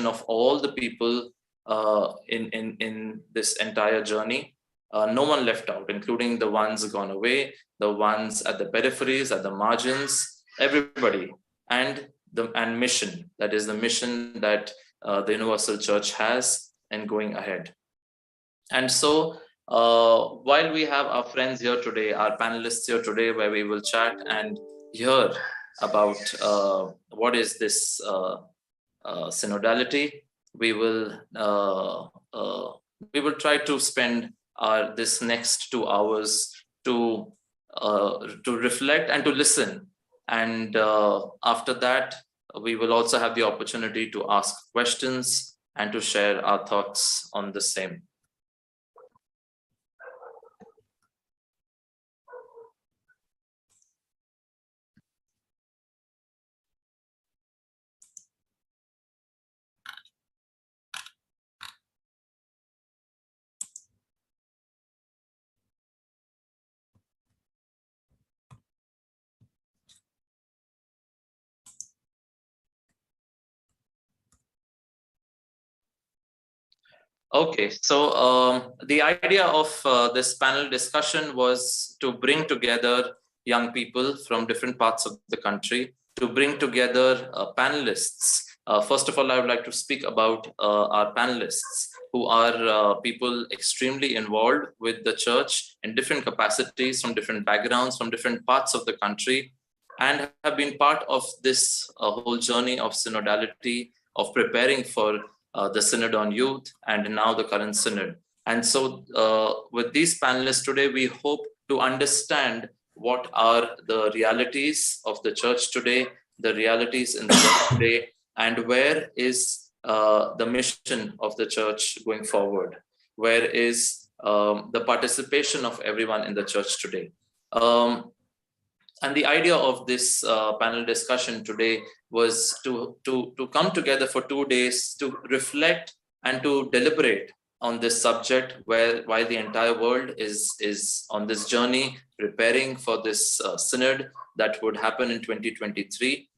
participation of all the people in this entire journey. No one left out, including the ones gone away, the ones at the peripheries, at the margins, everybody, and mission. That is the mission that the Universal Church has and going ahead. And so while we have our friends here today, our panelists here today, where we will chat and hear about what is this synodality, we will try to spend this next 2 hours to reflect and to listen. And after that, we will also have the opportunity to ask questions and to share our thoughts on the same. Okay, so the idea of this panel discussion was to bring together young people from different parts of the country, to bring together panelists. First of all, I would like to speak about our panelists, who are people extremely involved with the church in different capacities, from different backgrounds, from different parts of the country, and have been part of this whole journey of synodality, of preparing for the Synod on Youth, and now the current Synod. And so with these panelists today, we hope to understand what are the realities of the church today, the realities in the world today, and where is the mission of the church going forward? Where is the participation of everyone in the church today? And the idea of this panel discussion today was to come together for 2 days to reflect and to deliberate on this subject, while the entire world is on this journey preparing for this synod that would happen in 2023.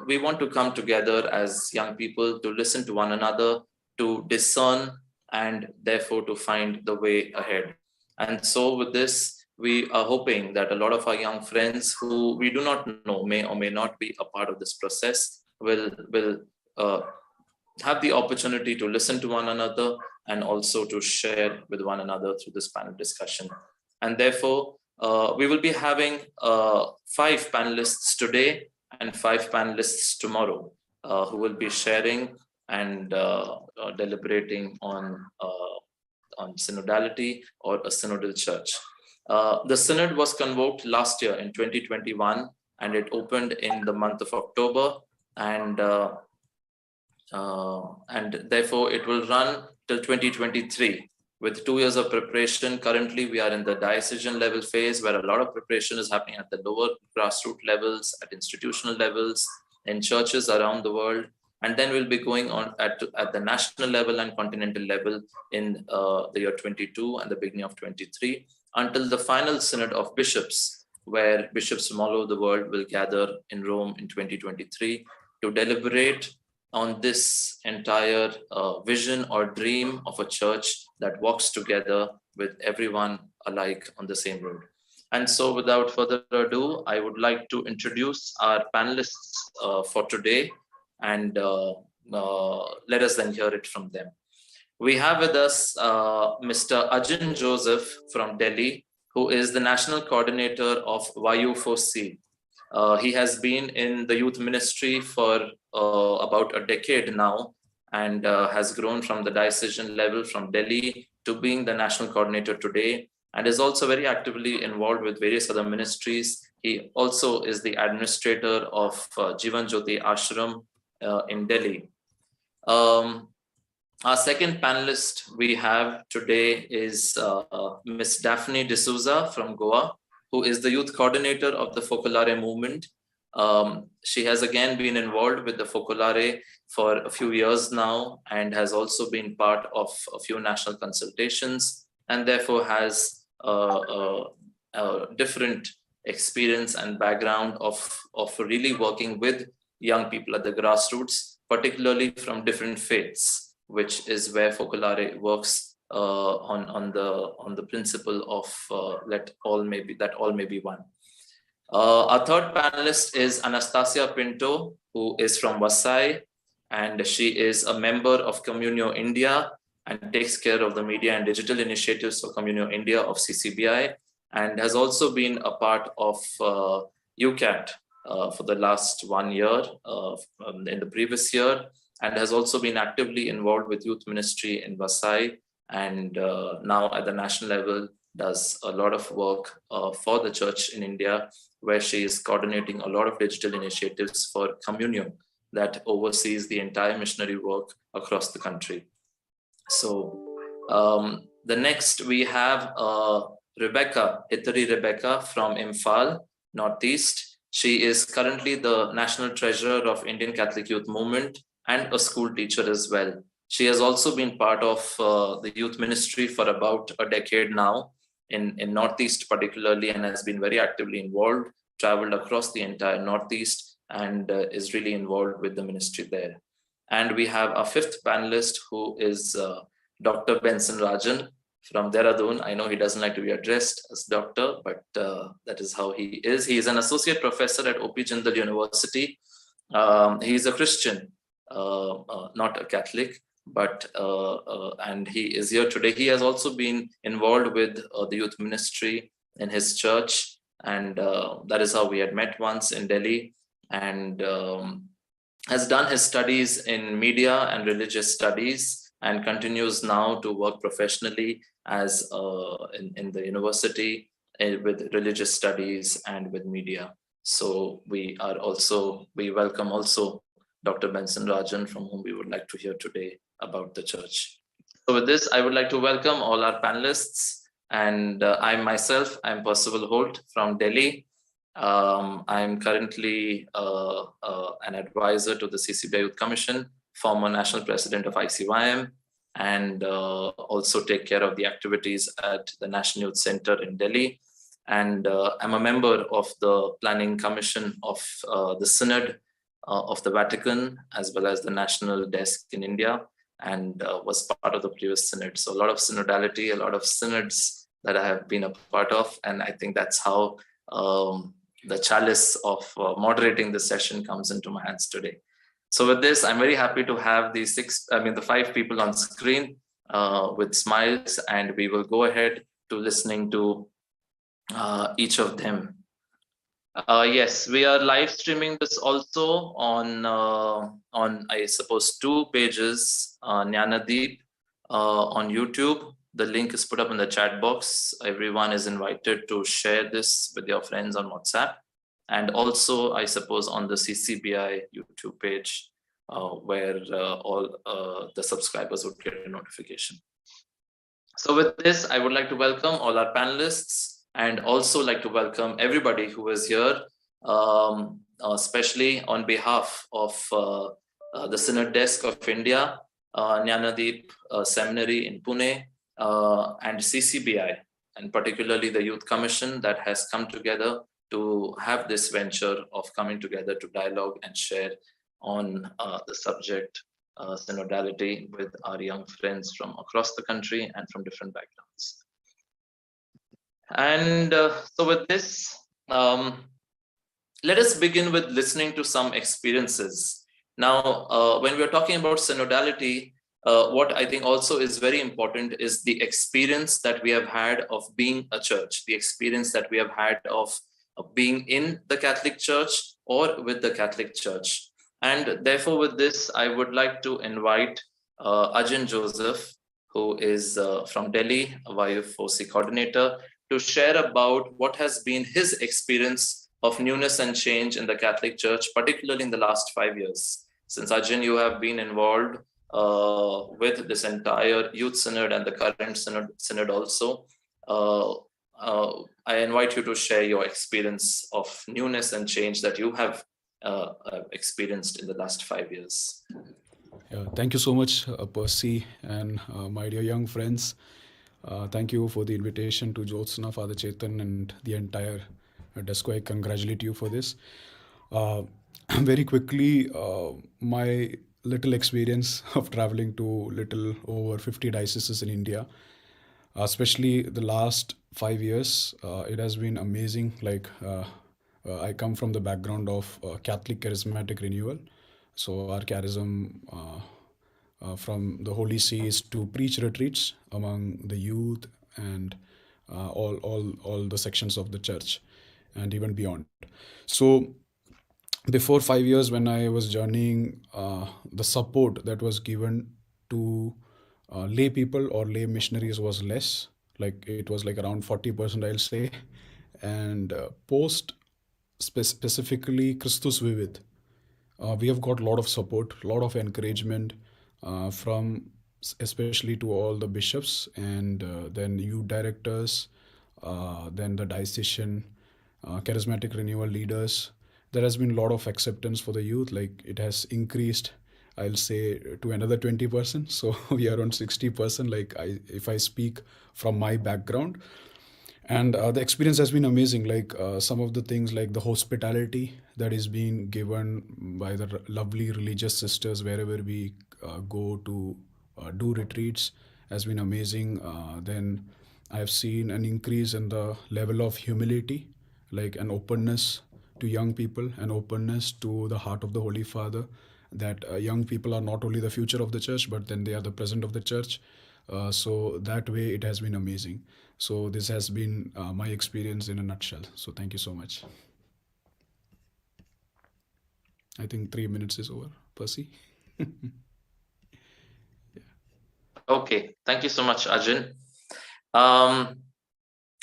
We want to come together as young people to listen to one another, to discern, and therefore to find the way ahead. And so with this, we are hoping that a lot of our young friends who we do not know, may or may not be a part of this process, will have the opportunity to listen to one another and also to share with one another through this panel discussion. And therefore, we will be having 5 panelists today and 5 panelists tomorrow, who will be sharing and deliberating on synodality or a synodal church. The Synod was convoked last year in 2021, and it opened in the month of October, and therefore it will run till 2023 with 2 years of preparation. Currently, we are in the diocesan level phase, where a lot of preparation is happening at the lower grassroots levels, at institutional levels, in churches around the world. And then we'll be going on at the national level and continental level in the year 22 and the beginning of 23, until the final Synod of Bishops, where bishops from all over the world will gather in Rome in 2023 to deliberate on this entire vision or dream of a church that walks together with everyone alike on the same road. And so without further ado, I would like to introduce our panelists for today, and let us then hear it from them. We have with us Mr. Ajin Joseph from Delhi, who is the National Coordinator of YU4C. He has been in the youth ministry for about a decade now, and has grown from the diocesan level from Delhi to being the National Coordinator today, and is also very actively involved with various other ministries. He also is the administrator of Jivan Jyoti Ashram in Delhi. Our second panelist we have today is Ms. Daphne D'Souza from Goa, who is the youth coordinator of the Focolare movement. She has again been involved with the Focolare for a few years now, and has also been part of a few national consultations, and therefore has a different experience and background of really working with young people at the grassroots. particularly from different faiths, which is where Focolare works on the principle of that all may be one. Our third panelist is Anastasia Pinto, who is from Vasai, and she is a member of Communio India and takes care of the media and digital initiatives for Communio India of CCBI, and has also been a part of UCAT for the last 1 year in the previous year, and has also been actively involved with youth ministry in Vasai, and now at the national level does a lot of work for the church in India, where she is coordinating a lot of digital initiatives for Communio that oversees the entire missionary work across the country. So the next we have Rebecca, Hitari Rebecca from Imphal, Northeast. She is currently the National Treasurer of Indian Catholic Youth Movement and a school teacher as well. She has also been part of the youth ministry for about a decade now in Northeast particularly, and has been very actively involved, traveled across the entire Northeast, and is really involved with the ministry there. And we have our fifth panelist, who is Dr. Benson Rajan from Dehradun. I know he doesn't like to be addressed as doctor, but that is how he is. He is an associate professor at OP Jindal University. He is a Christian, not a Catholic, but and he is here today. He has also been involved with the youth ministry in his church, and that is how we had met once in Delhi, and has done his studies in media and religious studies, and continues now to work professionally as in the university with religious studies and with media. So we welcome also Dr. Benson Rajan, from whom we would like to hear today about the church. So with this, I would like to welcome all our panelists, and I'm Percival Holt from Delhi. I'm currently an advisor to the CCBI Youth Commission, former national president of ICYM, and also take care of the activities at the National Youth Center in Delhi. And I'm a member of the Planning Commission of the Synod of the Vatican, as well as the National Desk in India, and was part of the previous synod. So a lot of synodality, a lot of synods that I have been a part of, and I think that's how the chalice of moderating this session comes into my hands today. So with this, I'm very happy to have the five people on screen with smiles, and we will go ahead to listening to each of them. Yes, we are live streaming this also on I suppose 2 pages, Jnanadeep on YouTube. The link is put up in the chat box. Everyone is invited to share this with your friends on WhatsApp, and also I suppose on the CCBI YouTube page where all the subscribers would get a notification. So with this, I would like to welcome all our panelists, and also like to welcome everybody who is here, especially on behalf of the Synod Desk of India, Jnanadeep Seminary in Pune, and CCBI, and particularly the Youth Commission that has come together to have this venture of coming together to dialogue and share on the subject synodality with our young friends from across the country and from different backgrounds. And so with this, let us begin with listening to some experiences. Now, when we're talking about synodality, what I think also is very important is the experience that we have had of being a church, the experience that we have had of being in the Catholic Church or with the Catholic Church. And therefore, with this, I would like to invite Ajin Joseph, who is from Delhi, a YF4C coordinator, to share about what has been his experience of newness and change in the Catholic Church, particularly in the last 5 years. Since Ajin, you have been involved with this entire Youth Synod and the current Synod also, I invite you to share your experience of newness and change that you have experienced in the last 5 years. Yeah, thank you so much, Percy, and my dear young friends. Thank you for the invitation to Jyotsna, Father Chetan, and the entire Desco. I congratulate you for this. Very quickly, my little experience of traveling to little over 50 dioceses in India, especially the last 5 years. It has been amazing. I come from the background of Catholic Charismatic Renewal. So our charism from the Holy See is to preach retreats among the youth and all the sections of the church and even beyond. So before 5 years, when I was journeying, the support that was given to lay people or lay missionaries was less. Like it was like around 40%, I'll say. And specifically Christus Vivid, we have got a lot of support, a lot of encouragement from especially to all the bishops and then youth directors, then the diocesan charismatic renewal leaders. There has been a lot of acceptance for the youth. Like it has increased, I'll say, to another 20%. So we are on 60%. If I speak from my background, and the experience has been amazing. Some of the things like the hospitality that is being given by the lovely religious sisters wherever we go to do retreats has been amazing. Then I've seen an increase in the level of humility, like an openness to young people, an openness to the heart of the Holy Father, that young people are not only the future of the church, but then they are the present of the church. So that way it has been amazing. So this has been my experience in a nutshell. So thank you so much. I think 3 minutes is over. Percy? Okay, thank you so much, Arjun.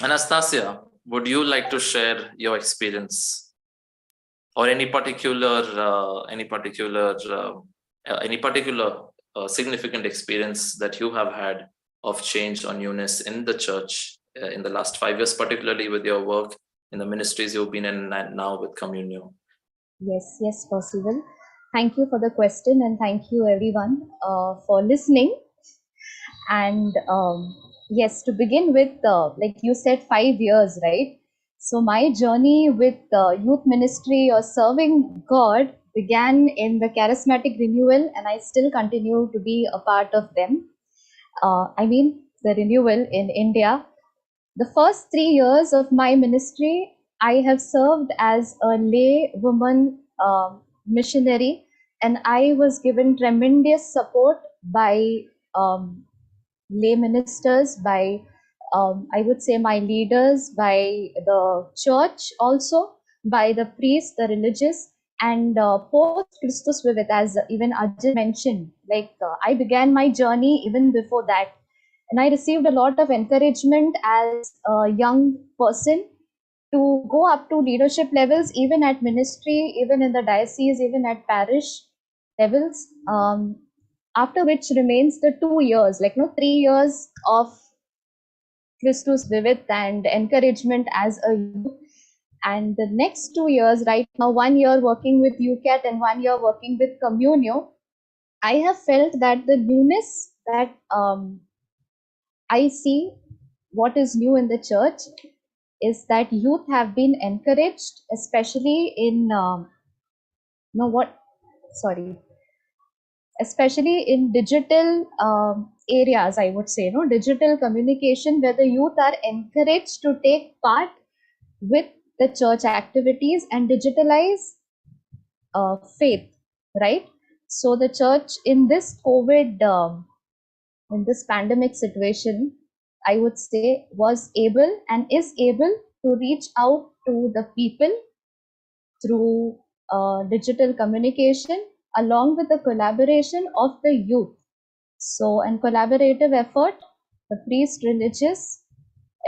Anastasia, would you like to share your experience or any particular significant experience that you have had of change or newness in the church in the last 5 years, particularly with your work in the ministries you've been in and now with Communio? Yes, possible. Thank you for the question, and thank you everyone for listening. And yes, to begin with, like you said, 5 years, right? So my journey with youth ministry or serving God began in the charismatic renewal, and I still continue to be a part of them. The renewal in India. The first 3 years of my ministry, I have served as a lay woman missionary, and I was given tremendous support by lay ministers, by I would say my leaders, by the church also, by the priests, the religious, and post Christus Vivid, as even Ajay mentioned. I began my journey even before that, and I received a lot of encouragement as a young person to go up to leadership levels, even at ministry, even in the diocese, even at parish levels. After which remains the 2 years, 3 years of Christus Vivid and encouragement as a youth. And the next 2 years, right now, 1 year working with UCAT and 1 year working with Communio, I have felt that the newness that I see, what is new in the church, is that youth have been encouraged, especially in especially in digital areas, I would say, digital communication, where the youth are encouraged to take part with the church activities and digitalize faith, right? So the church in this COVID, in this pandemic situation, I would say, was able and is able to reach out to the people through digital communication, along with the collaboration of the youth. So, and collaborative effort, the priest religious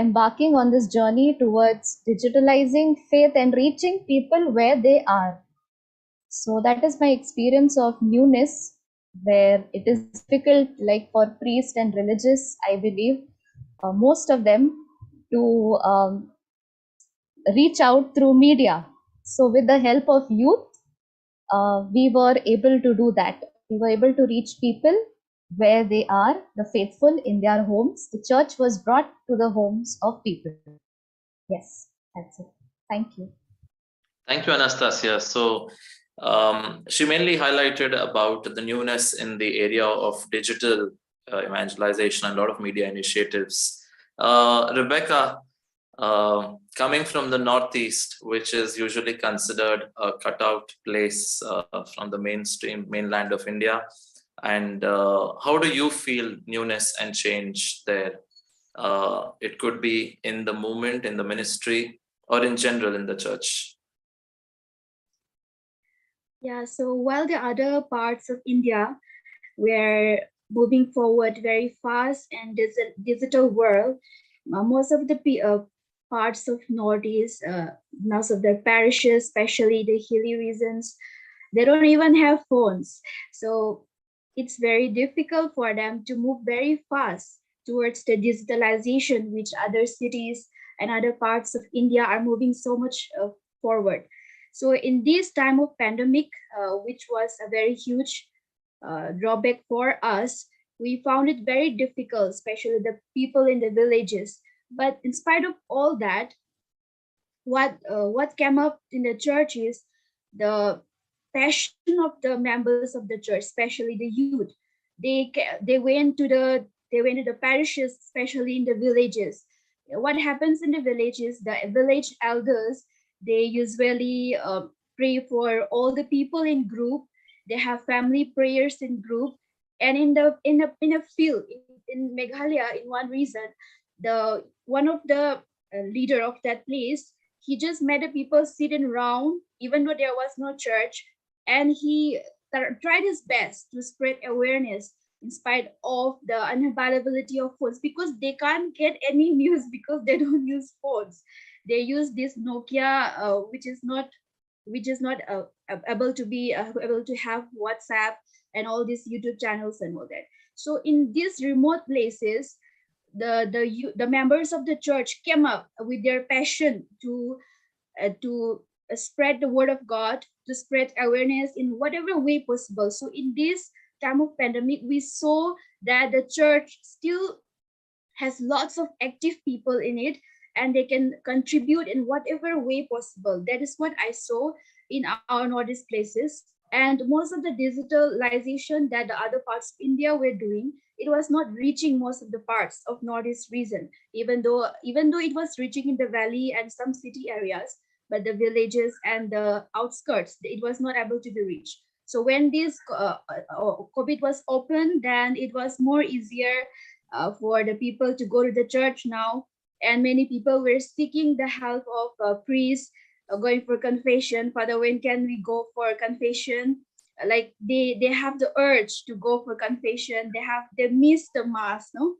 embarking on this journey towards digitalizing faith and reaching people where they are. So that is my experience of newness, where it is difficult, like for priest and religious, I believe, most of them, to reach out through media. So with the help of youth, we were able to do that. We were able to reach people where they are, the faithful in their homes. The church was brought to the homes of people. Yes, that's it. Thank you. Thank you, Anastasia. So She mainly highlighted about the newness in the area of digital evangelization and a lot of media initiatives. Rebecca, coming from the Northeast, which is usually considered a cutout place from the mainland of India, and how do you feel newness and change there? It could be in the movement, in the ministry, or in general in the church. Yeah, so while the other parts of India were moving forward very fast and digital world, most of the parts of Northeast, most of the parishes, especially the hilly regions, they don't even have phones. So it's very difficult for them to move very fast towards the digitalization, which other cities and other parts of India are moving so much forward. So in this time of pandemic, which was a very huge drawback for us, we found it very difficult, especially the people in the villages. But in spite of all that, what came up in the church is the passion of the members of the church, especially the youth. They went to the parishes, especially in the villages. What happens in the villages? The village elders, they usually pray for all the people in group. They have family prayers in group, and in a field in Meghalaya, in one region, the one of the leader of that place, he just made the people sit in round, even though there was no church, and he tried his best to spread awareness in spite of the unavailability of phones, because they can't get any news because they don't use phones. They use this Nokia, which is not able to be able to have WhatsApp and all these YouTube channels and all that. So in these remote places, the members of the church came up with their passion to spread the word of God, to spread awareness in whatever way possible. So in this time of pandemic, we saw that the church still has lots of active people in it, and they can contribute in whatever way possible. That is what I saw in our Northeast places. And most of the digitalization that the other parts of India were doing, it was not reaching most of the parts of Northeast region, even though it was reaching in the valley and some city areas, but the villages and the outskirts, it was not able to be reached. So when this COVID was open, then it was more easier for the people to go to the church now, and many people were seeking the help of priests, going for confession. Father, when can we go for confession? Like they have the urge to go for confession. They miss the mass, no?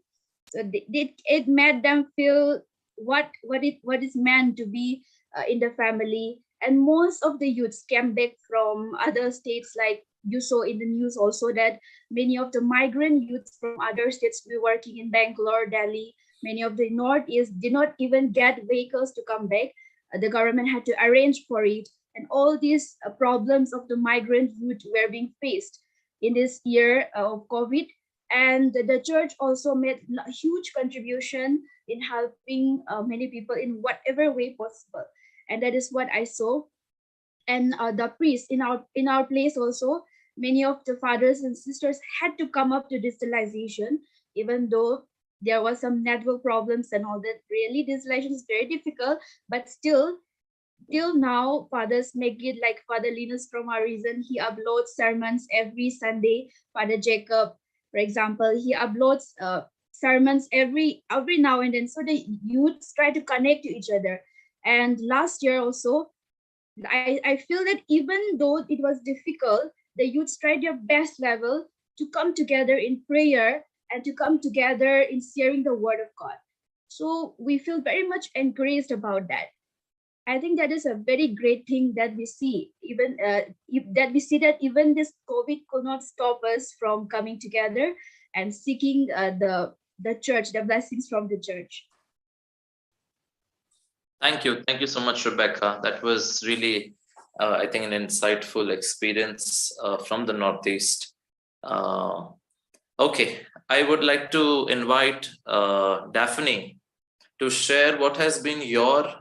So it made them feel what is meant to be in the family. And most of the youths came back from other states, like you saw in the news also that many of the migrant youths from other states were working in Bangalore, Delhi. Many of the Northeast did not even get vehicles to come back. The government had to arrange for it. And all these problems of the migrant youth were being faced in this year of COVID. And the church also made a huge contribution in helping many people in whatever way possible. And that is what I saw. And the priests in our place also, many of the fathers and sisters had to come up to digitalization, even though there was some network problems and all that. Really, digitalization is very difficult, but still, till now, fathers make it, like Father Linus from our region, he uploads sermons every Sunday. Father Jacob, for example, he uploads sermons every now and then, so the youths try to connect to each other. And last year also, I feel that even though it was difficult, the youths tried their best level to come together in prayer and to come together in sharing the word of God. So we feel very much encouraged about that. I think that is a very great thing that we see, even that even this COVID could not stop us from coming together and seeking the church, the blessings from the church. Thank you so much, Rebecca. That was really, I think, an insightful experience from the Northeast. Okay, I would like to invite Daphne to share what has been your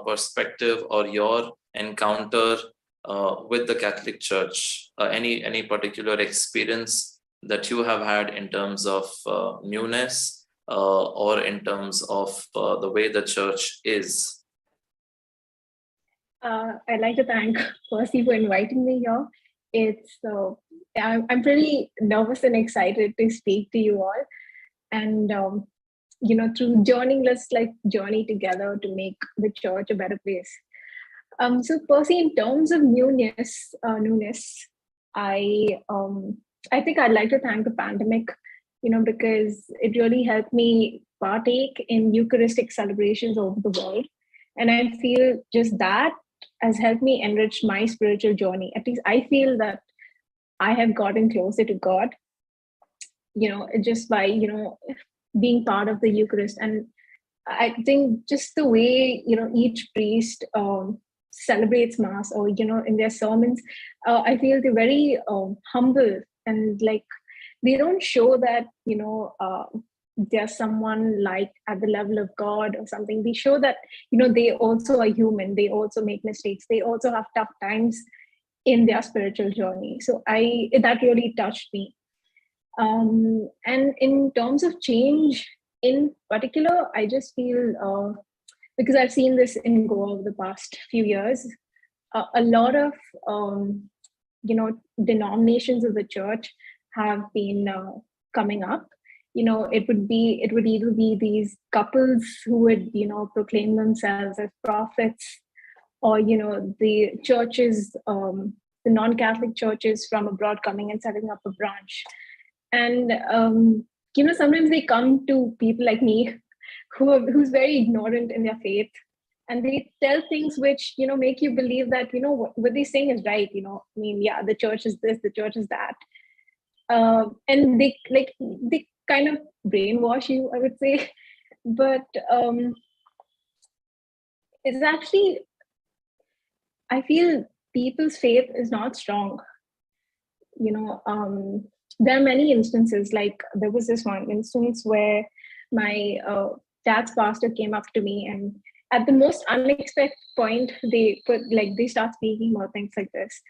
perspective or your encounter with the Catholic Church? Any particular experience that you have had in terms of newness or in terms of the way the church is? I'd like to thank Percy for inviting me here. I'm pretty nervous and excited to speak to you all, and through journeying, let's journey together to make the church a better place. So Percy, in terms of newness, I think I'd like to thank the pandemic, because it really helped me partake in Eucharistic celebrations over the world, and I feel just that has helped me enrich my spiritual journey. At least I feel that I have gotten closer to God, just by, being part of the Eucharist. And I think just the way, each priest celebrates Mass, or, in their sermons, I feel they're very humble, and they don't show that, they're someone at the level of God or something. They show that, they also are human. They also make mistakes. They also have tough times in their spiritual journey. So that really touched me. And in terms of change in particular, I just feel, because I've seen this in Goa over the past few years, a lot of, denominations of the church have been coming up. It would either be these couples who would, proclaim themselves as prophets, or, the churches, the non-Catholic churches from abroad coming and setting up a branch. And, sometimes they come to people like me who's very ignorant in their faith, and they tell things which, make you believe that, what they're saying is right. The church is this, the church is that. And they kind of brainwash you, I would say. But it's actually, I feel people's faith is not strong. There are many instances. There was this one instance where my dad's pastor came up to me, and at the most unexpected point, they start speaking about things like this.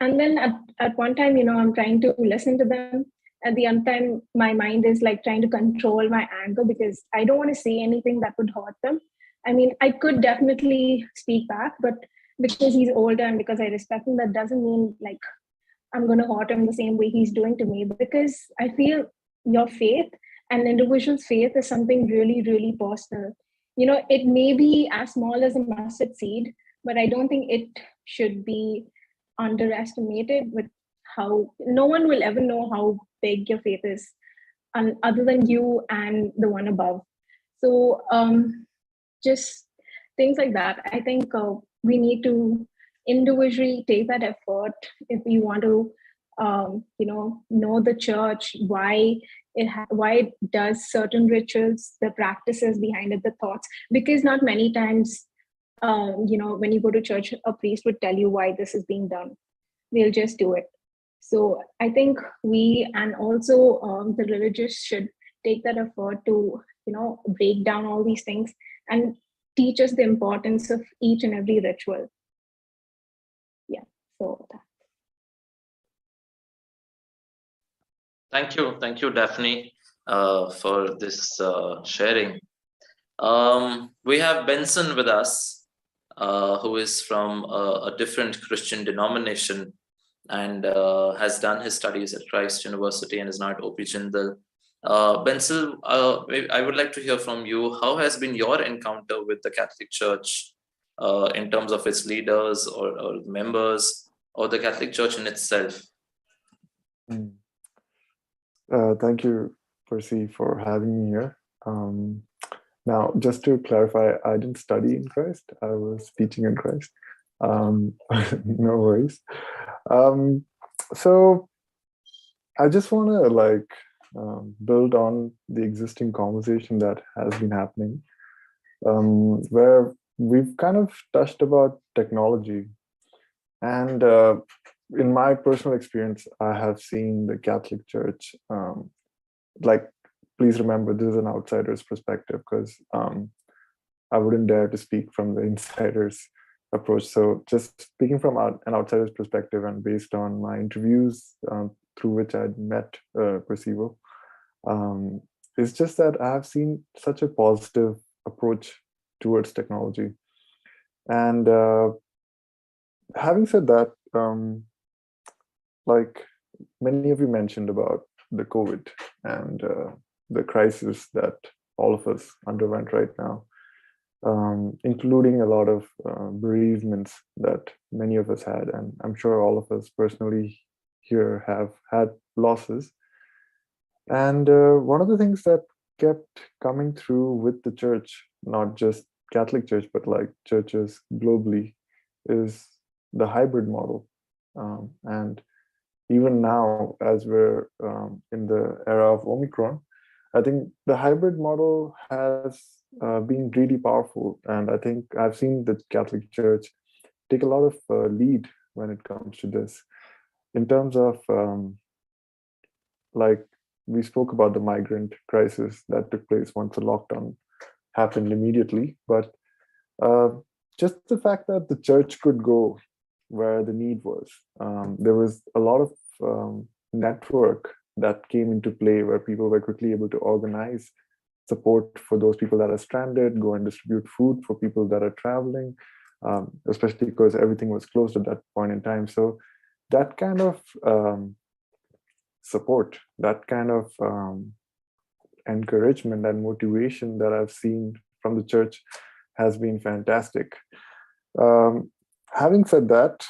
And then at one time, I'm trying to listen to them. At the other time, my mind is trying to control my anger, because I don't want to say anything that would hurt them. I mean, I could definitely speak back, but because he's older and because I respect him, that doesn't mean I'm going to hurt him the same way he's doing to me. Because I feel your faith, an individual's faith, is something really, really personal. It may be as small as a mustard seed, but I don't think it should be underestimated with how no one will ever know how big your faith is, other than you and the one above. So just things like that. I think we need to individually take that effort if we want to know the church, why it does certain rituals, the practices behind it, the thoughts. Because not many times when you go to church, a priest would tell you why this is being done. They'll just do it. So I think we, and also the religious, should take that effort to break down all these things and teach us the importance of each and every ritual. Yeah, so that. Thank you, Daphne, for this sharing. We have Benson with us, who is from a different Christian denomination, and has done his studies at Christ University and is now at OP Jindal. Benson, I would like to hear from you. How has been your encounter with the Catholic Church in terms of its leaders or members, or the Catholic Church in itself? Thank you, Percy, for having me here. Now, just to clarify, I didn't study in Christ. I was teaching in Christ. No worries. So I just want to build on the existing conversation that has been happening, where we've kind of touched about technology. And in my personal experience, I have seen the Catholic Church, please remember, this is an outsider's perspective, because I wouldn't dare to speak from the insider's approach. So just speaking from an outsider's perspective and based on my interviews through which I'd met Percival, it's just that I have seen such a positive approach towards technology. And having said that, like many of you mentioned about the COVID and the crisis that all of us underwent right now, including a lot of bereavements that many of us had. And I'm sure all of us personally here have had losses. And one of the things that kept coming through with the church, not just Catholic Church, but like churches globally, is the hybrid model. And even now, as we're in the era of Omicron, I think the hybrid model has been really powerful. And I think I've seen the Catholic Church take a lot of lead when it comes to this. In terms of, like, we spoke about the migrant crisis that took place once the lockdown happened immediately. But just the fact that the church could go where the need was. There was a lot of network that came into play where people were quickly able to organize support for those people that are stranded, go and distribute food for people that are traveling, especially because everything was closed at that point in time. So that kind of support, that kind of encouragement and motivation that I've seen from the church has been fantastic. Having said that,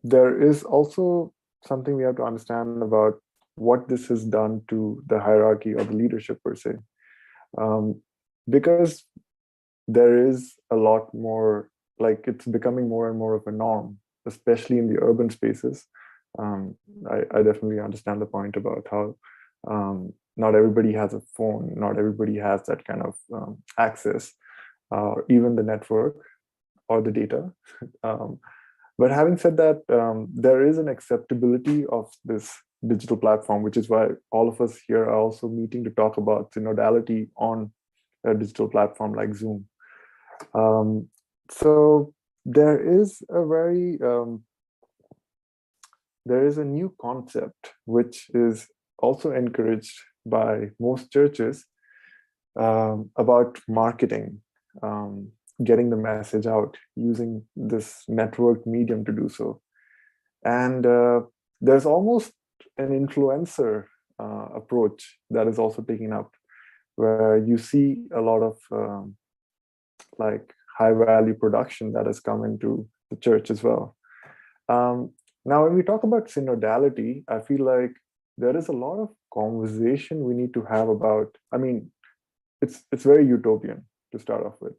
there is also something we have to understand about what this has done to the hierarchy or the leadership per se. Because there is a lot more, like it's becoming more and more of a norm, especially in the urban spaces. I definitely understand the point about how not everybody has a phone, not everybody has that kind of access, or even the network or the data. But having said that, there is an acceptability of this digital platform, which is why all of us here are also meeting to talk about synodality on a digital platform like Zoom. So there is a new concept which is also encouraged by most churches about marketing, getting the message out, using this networked medium to do so. And there's almost an influencer approach that is also taken up, where you see a lot of like high value production that has come into the church as well. Now, when we talk about synodality, I feel like there is a lot of conversation we need to have about, I mean, it's very utopian to start off with.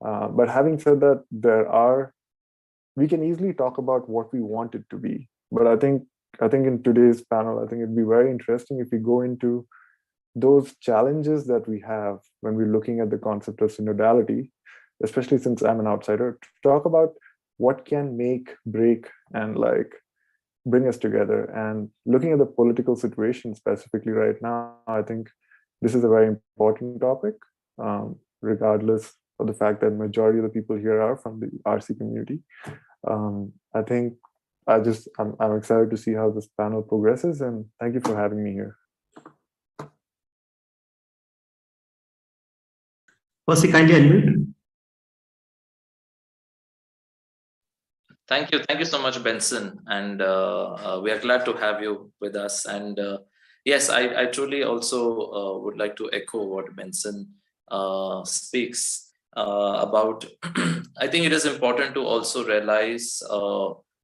But having said that, we can easily talk about what we want it to be. But I think in today's panel, I think it'd be very interesting if we go into those challenges that we have when we're looking at the concept of synodality, especially since I'm an outsider, to talk about what can make, break, and like bring us together. And looking at the political situation specifically right now, I think this is a very important topic, regardless of the fact that majority of the people here are from the RC community. I think I'm excited to see how this panel progresses, and thank you for having me here. Percy, kindly unmute. Thank you so much, Benson, and we are glad to have you with us. And yes, I truly also would like to echo what Benson speaks about. I think it is important to also realize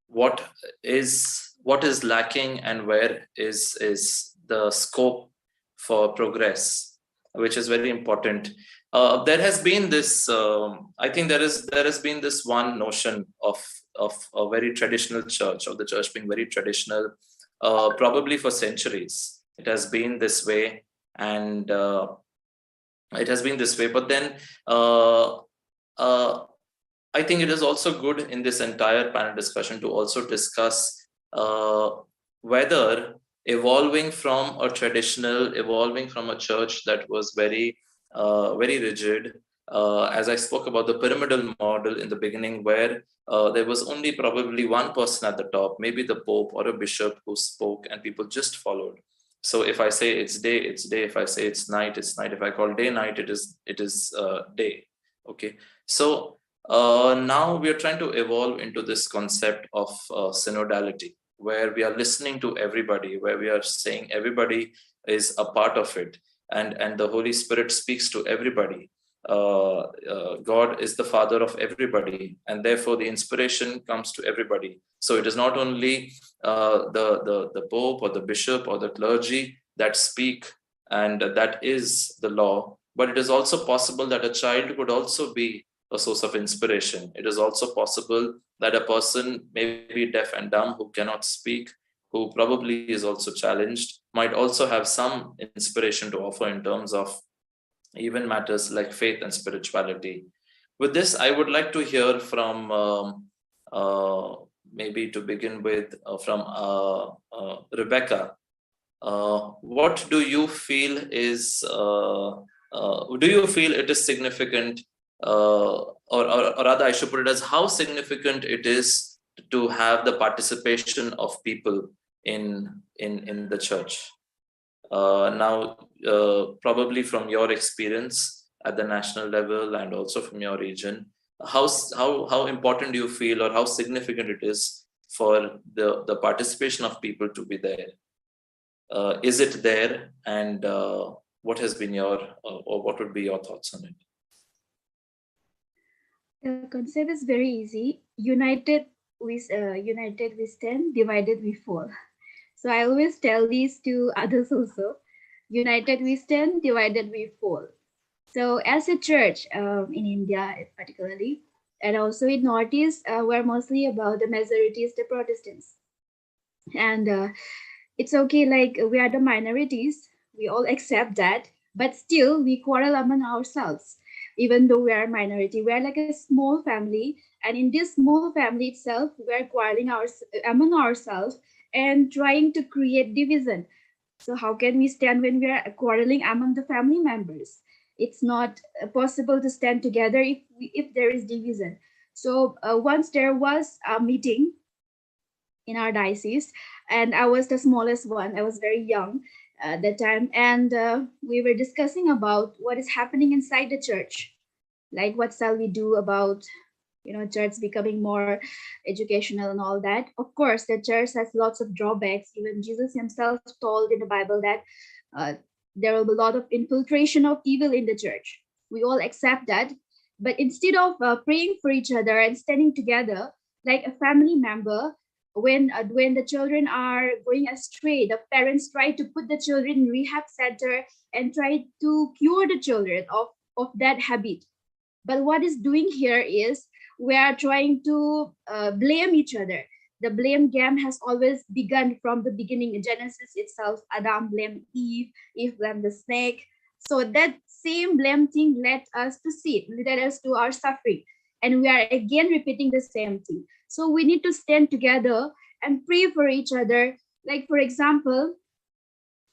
what is lacking and where is the scope for progress, which is very important. There has been this, I think there has been this one notion of a very traditional church, of the church being very traditional, probably for centuries. It has been this way, and it has been this way. But then I think it is also good in this entire panel discussion to also discuss whether evolving from a church that was very rigid, As I spoke about the pyramidal model in the beginning, where there was only probably one person at the top, maybe the Pope or a bishop, who spoke and people just followed. So if I say it's day, it's day. If I say it's night, it's night. If I call day night, it is day. Okay. So now we are trying to evolve into this concept of synodality, where we are listening to everybody, where we are saying everybody is a part of it, and the Holy Spirit speaks to everybody. God is the Father of everybody, and therefore the inspiration comes to everybody. So it is not only the Pope or the bishop or the clergy that speak, and that is the law, but it is also possible that a child could also be a source of inspiration. It is also possible that a person, maybe deaf and dumb, who cannot speak, who probably is also challenged, might also have some inspiration to offer in terms of even matters like faith and spirituality. With this, I would like to hear from, maybe to begin with, from Rebecca. What do you feel is, do you feel it is significant, or rather I should put it as, how significant it is to have the participation of people in the church? Now, probably from your experience at the national level and also from your region, how important do you feel, or how significant it is for the participation of people to be there? Is it there, and what has been your, or what would be your thoughts on it? The concept is very easy. United we stand, divided we fall. So I always tell these to others also. United we stand, divided we fall. So as a church in India particularly, and also in Northeast, we're mostly about the majority is the Protestants. And it's okay, like we are the minorities, we all accept that, but still we quarrel among ourselves. Even though we are a minority, we are like a small family, and in this small family itself, we are quarreling among ourselves and trying to create division. So how can we stand when we are quarreling among the family members? It's not possible to stand together if there is division. So once there was a meeting in our diocese, and I was the smallest one. I was very young at that time, and we were discussing about what is happening inside the church. Like, what shall we do about church becoming more educational and all that? Of course, the church has lots of drawbacks. Even Jesus himself told in the Bible that there will be a lot of infiltration of evil in the church. We all accept that. But instead of praying for each other and standing together like a family member, when the children are going astray, the parents try to put the children in rehab center and try to cure the children of that habit. But what is doing here is we are trying to blame each other. The blame game has always begun from the beginning. In Genesis itself, Adam blamed Eve blamed the snake. So that same blame thing led us to sin, led us to our suffering. And we are again repeating the same thing. So we need to stand together and pray for each other. Like, for example,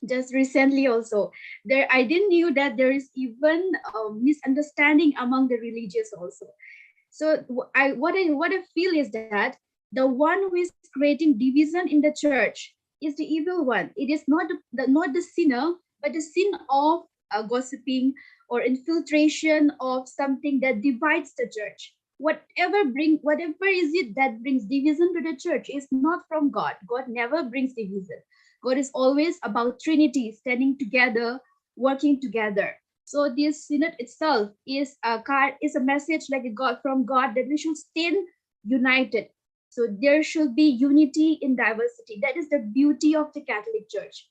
just recently also, I didn't knew that there is even a misunderstanding among the religious also. So what I feel is that the one who is creating division in the church is the evil one. It is not the sinner, but the sin of gossiping or infiltration of something that divides the church. Whatever is it that brings division to the church is not from God. God never brings division. God is always about Trinity, standing together, working together. So this synod itself is a message like a God from God that we should stand united. So there should be unity in diversity. That is the beauty of the Catholic Church.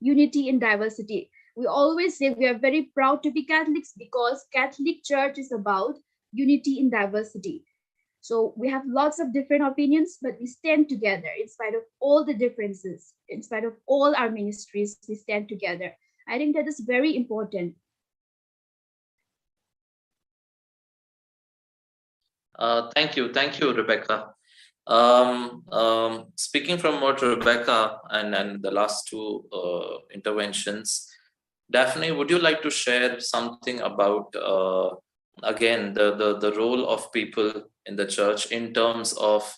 Unity in diversity. We always say we are very proud to be Catholics because Catholic Church is about unity in diversity. So we have lots of different opinions, but we stand together in spite of all the differences, in spite of all our ministries, we stand together. I think that is very important. Thank you, Rebecca. Speaking from what Rebecca and the last two interventions, Daphne, would you like to share something about again, the role of people in the church in terms of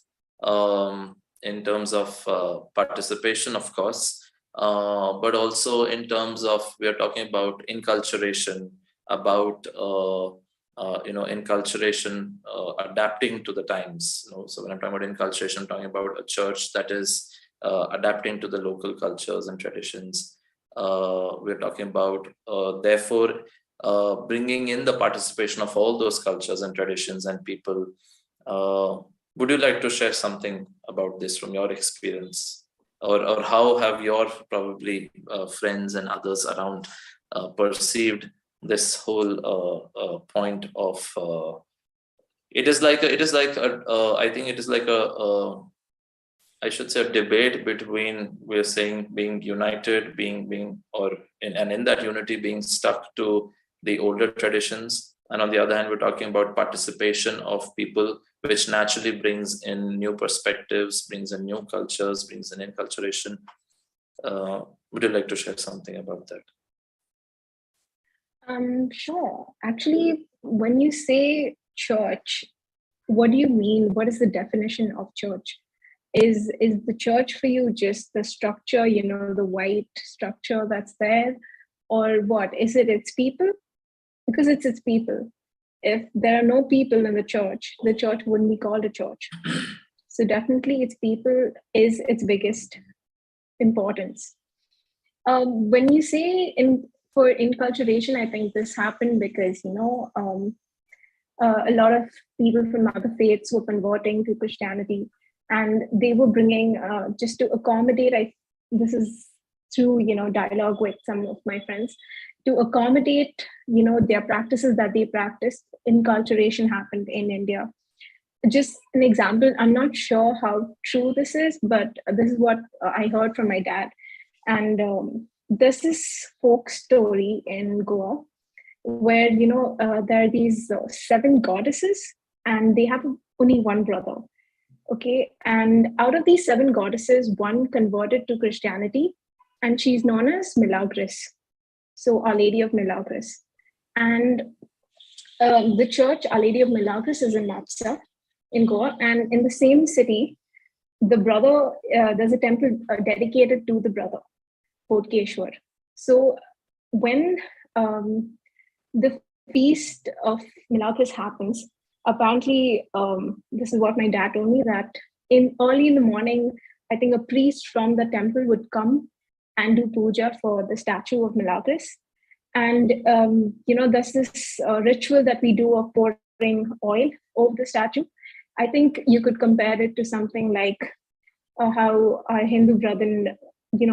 participation, of course, but also in terms of, we are talking about inculturation, about inculturation, adapting to the times. So when I'm talking about inculturation, I'm talking about a church that is adapting to the local cultures and traditions. We're talking about, therefore, bringing in the participation of all those cultures and traditions and people. Would you like to share something about this from your experience? Or how have your probably friends and others around perceived this whole point of, I think it is like I should say, a debate between, we're saying, being united, and in that unity being stuck to the older traditions. And on the other hand, we're talking about participation of people, which naturally brings in new perspectives, brings in new cultures, brings in enculturation. Would you like to share something about that? Sure. Actually, when you say church, what do you mean? What is the definition of church? Is the church for you just the structure, the white structure that's there? Or what? Is it its people? Because it's its people. If there are no people in the church wouldn't be called a church. So definitely its people is its biggest importance. When you say for inculturation, I think this happened because, a lot of people from other faiths were converting to Christianity, and they were bringing, just to accommodate, this is through, dialogue with some of my friends, to accommodate, their practices that they practiced, inculturation happened in India. Just an example, I'm not sure how true this is, but this is what I heard from my dad. And there's this folk story in Goa where, there are these 7 goddesses, and they have only one brother. Okay. And out of these 7 goddesses, one converted to Christianity, and she's known as Milagres. So Our Lady of Milagres. And the church, Our Lady of Milagres, is in Matsa in Goa. And in the same city, the brother, there's a temple dedicated to the brother, Bodhkeshwar. So when the feast of Milagres happens, apparently, this is what my dad told me, that early in the morning, I think a priest from the temple would come and do puja for the statue of Milagres. And, there's this ritual that we do of pouring oil over the statue. I think you could compare it to something like how our Hindu brethren,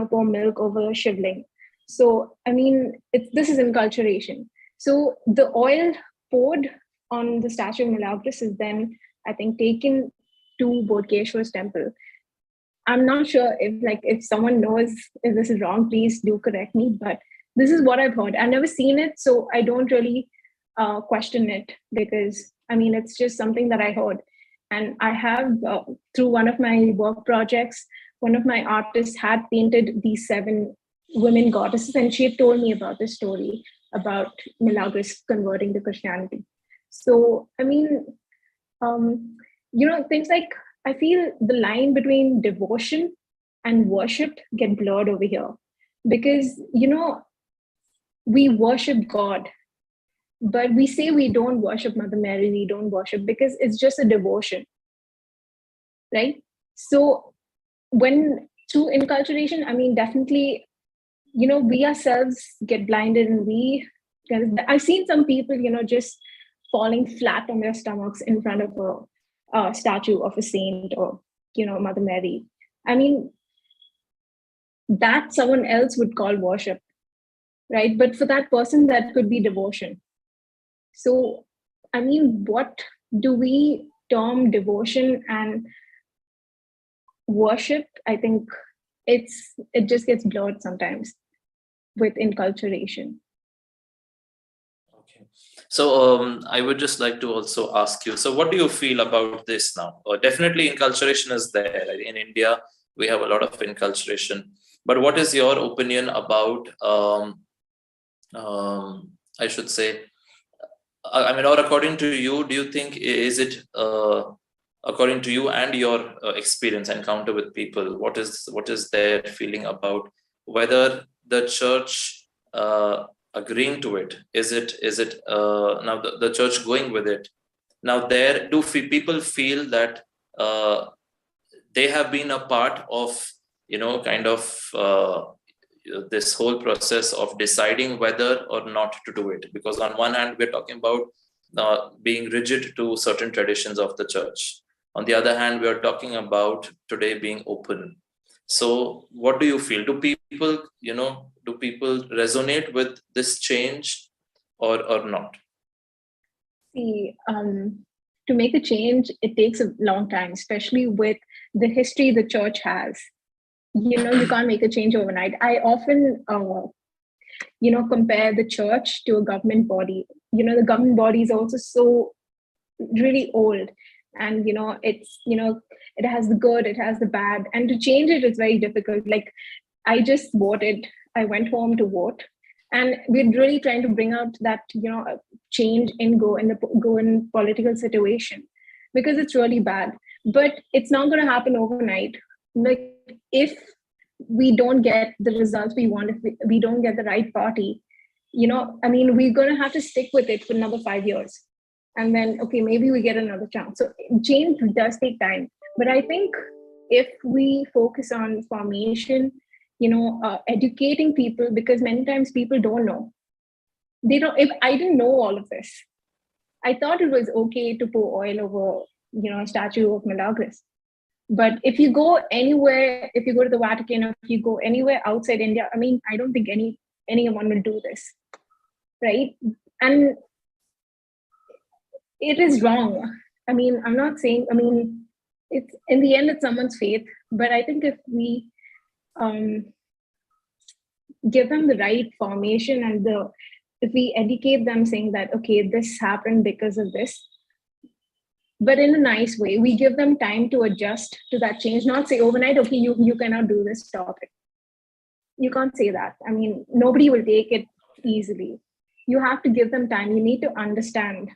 pour milk over a shivling. So, I mean, this is inculturation. So the oil poured on the statue of Milagres is then, I think, taken to Bodhkeshwar's temple. I'm not sure if someone knows if this is wrong, please do correct me, but this is what I've heard. I've never seen it, so I don't really question it, because, I mean, it's just something that I heard. And I have, through one of my work projects, one of my artists had painted these 7 women goddesses, and she had told me about this story about Milagres converting to Christianity. So, I mean, things like, I feel the line between devotion and worship get blurred over here, because, we worship God, but we say we don't worship Mother Mary, we don't worship because it's just a devotion, right? So when through inculturation, I mean, definitely, we ourselves get blinded, and I've seen some people, just falling flat on their stomachs in front of a statue of a saint or, Mother Mary. I mean, that someone else would call worship, right? But for that person, that could be devotion. So, I mean, what do we term devotion and worship? I think it just gets blurred sometimes with inculturation. Okay. So I would just like to also ask you, so what do you feel about this now? Definitely inculturation is there. In India, we have a lot of inculturation. But what is your opinion about, I should say, I mean, or according to you, do you think, is it according to you and your experience, encounter with people, what is their feeling about whether the church agreeing to it? Is it now the church going with it? Now, there do people feel that they have been a part of, kind of this whole process of deciding whether or not to do it? Because on one hand, we're talking about being rigid to certain traditions of the church. On the other hand, we are talking about today being open. So what do you feel? Do people resonate with this change or not? See, to make a change, it takes a long time, especially with the history the church has. You can't make a change overnight. I often, compare the church to a government body. The government body is also so really old, and it has the good, it has the bad, and to change it is very difficult. Like, I just voted. I went home to vote, and we're really trying to bring out that change go in political situation, because it's really bad. But it's not going to happen overnight. Like, if we don't get the results we want, if we don't get the right party, we're going to have to stick with it for another 5 years, and then okay, maybe we get another chance. So change does take time, but I think if we focus on formation, educating people, because many times people don't know. They don't. If I didn't know all of this, I thought it was okay to pour oil over, a statue of Milagros. But if you go anywhere, if you go to the Vatican, or if you go anywhere outside India, I don't think anyone will do this, right? And it is wrong. I'm not saying. It's in the end, it's someone's faith. But I think if we give them the right formation, and if we educate them, saying that okay, this happened because of this, but in a nice way, we give them time to adjust to that change. Not say overnight, okay, you cannot do this, stop it. You can't say that. Nobody will take it easily. You have to give them time. You need to understand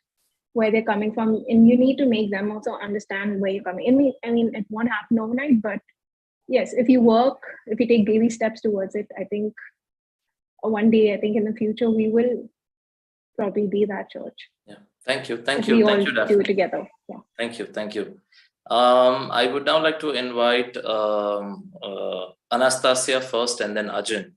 where they're coming from, and you need to make them also understand where you're coming. It won't happen overnight, but yes, if you take baby steps towards it, I think one day, I think in the future, we will probably be that church. Yeah. Thank you, we all Daphne. do it together. Yeah. Thank you. I would now like to invite Anastasia first, and then Ajin,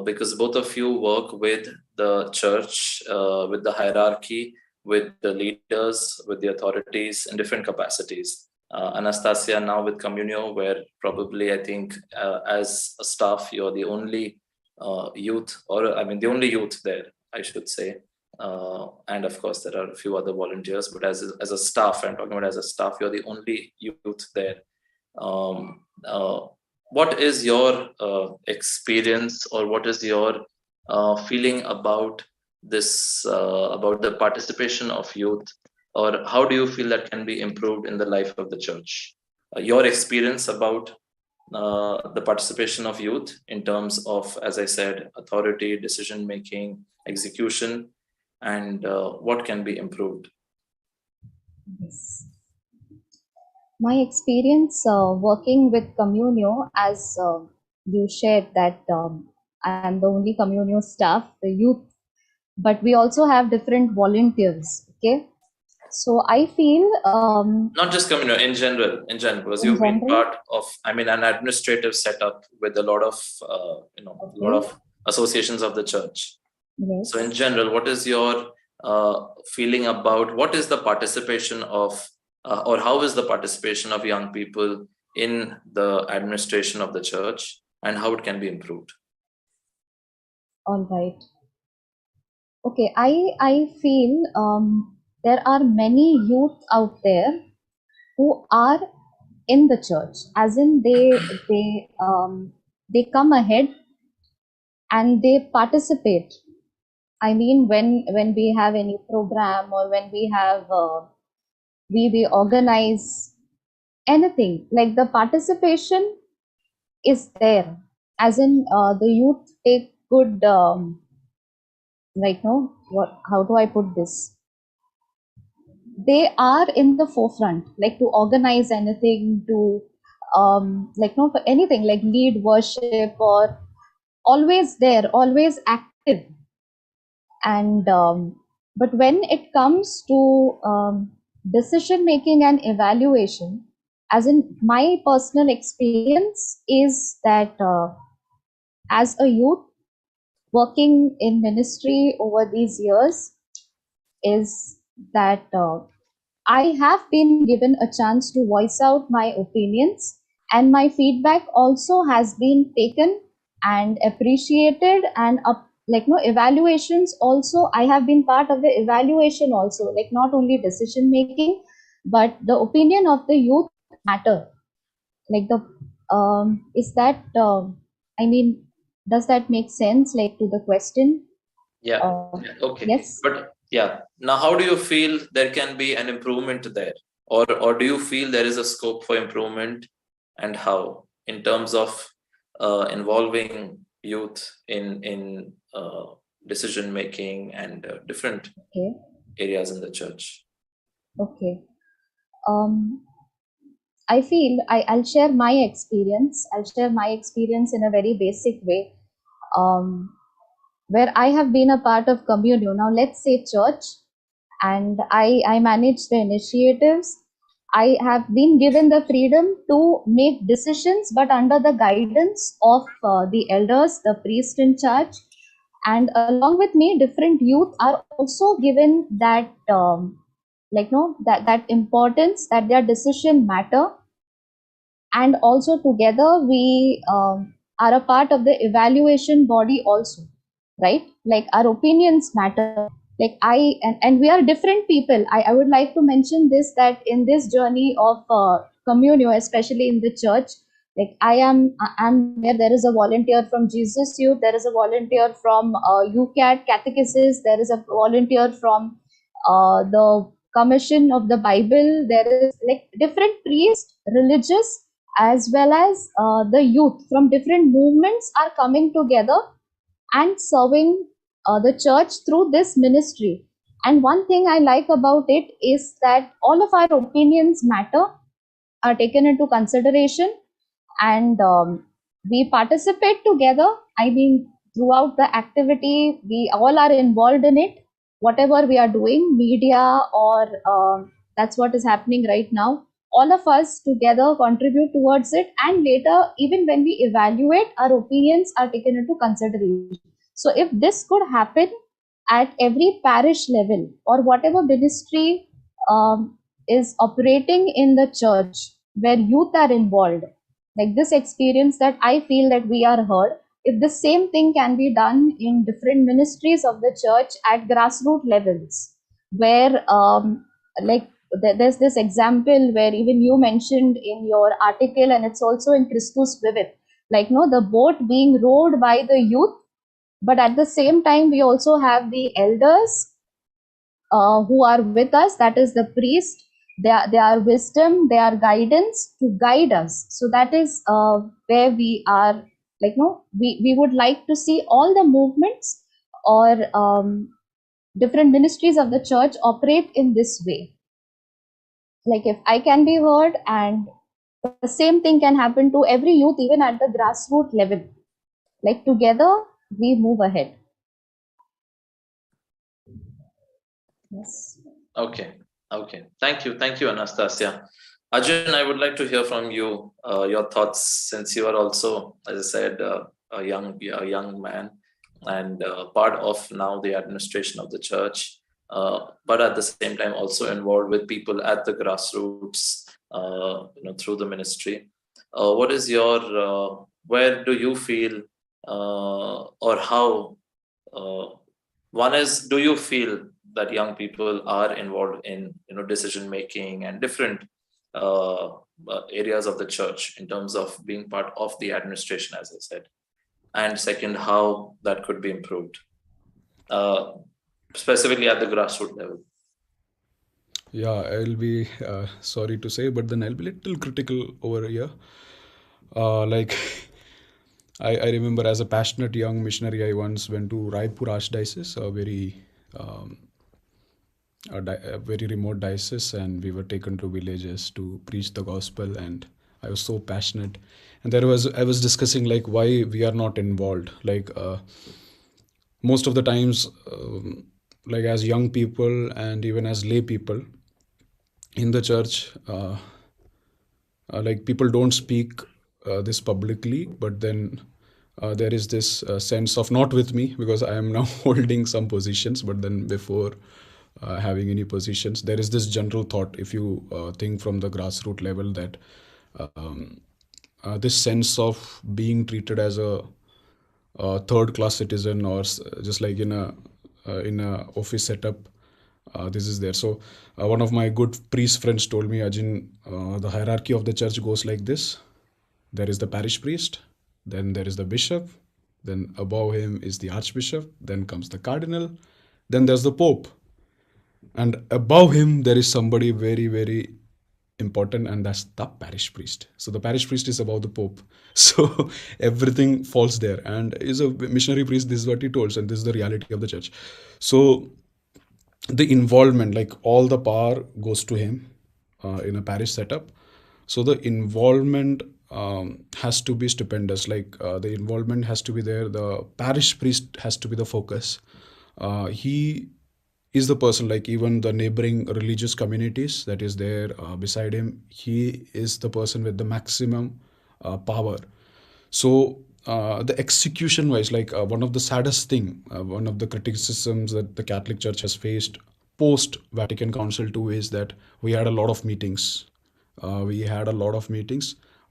because both of you work with the church, with the hierarchy, with the leaders, with the authorities in different capacities. Anastasia now with Communio, where probably I think as a staff, you're the only youth, or the only youth there, I should say. And of course, there are a few other volunteers, but as a staff, I'm talking about as a staff, you're the only youth there. What is your experience, or what is your feeling about this, about the participation of youth, or how do you feel that can be improved in the life of the church? Your experience about the participation of youth in terms of, as I said, authority, decision making, execution, and what can be improved? Yes. My experience working with Communio, as you shared that I am the only Communio staff, the youth, but we also have different volunteers. Okay, so I feel not just Communio, in general, because you've been part of, an administrative setup with a lot of, a lot of associations of the church. Yes. So in general, what is your feeling about what is the participation of, or how is the participation of young people in the administration of the church, and how it can be improved? All right. Okay, I feel there are many youth out there who are in the church, as in they come ahead and they participate. When we have any program, or when we have we organize anything, like the participation is there, as in the youth take good like no, how do I put this? They are in the forefront, like to organize anything, to like no, for anything like lead worship, or always there, always active. And but when it comes to decision making and evaluation, as in my personal experience is that as a youth working in ministry over these years, is that I have been given a chance to voice out my opinions, and my feedback also has been taken and appreciated, and like no evaluations also. I have been part of the evaluation also, like not only decision making, but the opinion of the youth matter. Like the is that I mean, does that make sense? Like to the question? Yeah. Okay. Yes. But yeah, now how do you feel there can be an improvement there, or do you feel there is a scope for improvement, and how, in terms of involving youth in decision making and different Okay. areas in the church? Okay. Um, I feel I'll share my experience. I'll share my experience in a very basic way, where I have been a part of communio. Now, let's say church, and I manage the initiatives. I have been given the freedom to make decisions, but under the guidance of the elders, the priest in charge, and along with me, different youth are also given that like no that importance, that their decision matter. And also together we are a part of the evaluation body also, right? Like our opinions matter. Like and we are different people. I would like to mention this, that in this journey of communio, especially in the church, like I'm where there is a volunteer from Jesus Youth, there is a volunteer from UCAT Catechesis, there is a volunteer from the Commission of the Bible, there is like different priests, religious, as well as the youth from different movements are coming together and serving the church through this ministry. And one thing I like about it is that all of our opinions matter, are taken into consideration, and we participate together. I mean, throughout the activity, we all are involved in it. Whatever we are doing, media or that's what is happening right now. All of us together contribute towards it, and later, even when we evaluate, our opinions are taken into consideration. So, if this could happen at every parish level, or whatever ministry is operating in the church where youth are involved, like this experience, that I feel that we are heard. If the same thing can be done in different ministries of the church at grassroots levels, where like there's this example where even you mentioned in your article, and it's also in Christus Vivit, like no, the boat being rowed by the youth, but at the same time we also have the elders who are with us, that is the priest. They are wisdom, they are guidance to guide us. So that is where we are, like no, we would like to see all the movements or different ministries of the church operate in this way. Like if I can be heard, and the same thing can happen to every youth, even at the grassroots level, like together we move ahead. Yes. Okay. Thank you, Anastasia. Arjun, I would like to hear from you your thoughts, since you are also, as I said, a young man and part of now the administration of the church, but at the same time also involved with people at the grassroots, through the ministry. What is your where do you feel or how? One is, do you feel that young people are involved in decision making and different areas of the church in terms of being part of the administration, as I said? And second, how that could be improved, specifically at the grassroots level? Yeah, I'll be sorry to say, but then I'll be a little critical over here. Like, I remember as a passionate young missionary, I once went to Raipur Archdiocese, a very remote diocese, and we were taken to villages to preach the gospel, and I was so passionate. And I was discussing like why we are not involved. Like most of the times, like as young people and even as lay people in the church, like people don't speak this publicly, but then there is this sense of, not with me because I am now holding some positions, but then before having any positions, there is this general thought, if you think from the grassroots level, that this sense of being treated as a third class citizen, or just like in a office setup, this is there. So one of my good priest friends told me, Ajin, the hierarchy of the church goes like this. There is the parish priest, then there is the bishop, then above him is the archbishop, then comes the cardinal, then there's the pope, and above him there is somebody very, very important, and that's the parish priest. So the parish priest is above the pope. So everything falls there, and is a missionary priest, this is what he told, and this is the reality of the church. So the involvement, like all the power goes to him in a parish setup. So the involvement has to be stupendous. Like the involvement has to be there. The parish priest has to be the focus. He is the person, like even the neighboring religious communities that is there beside him, he is the person with the maximum power. So the execution wise, like one of the saddest thing, one of the criticisms that the Catholic Church has faced post Vatican Council II is that we had a lot of meetings.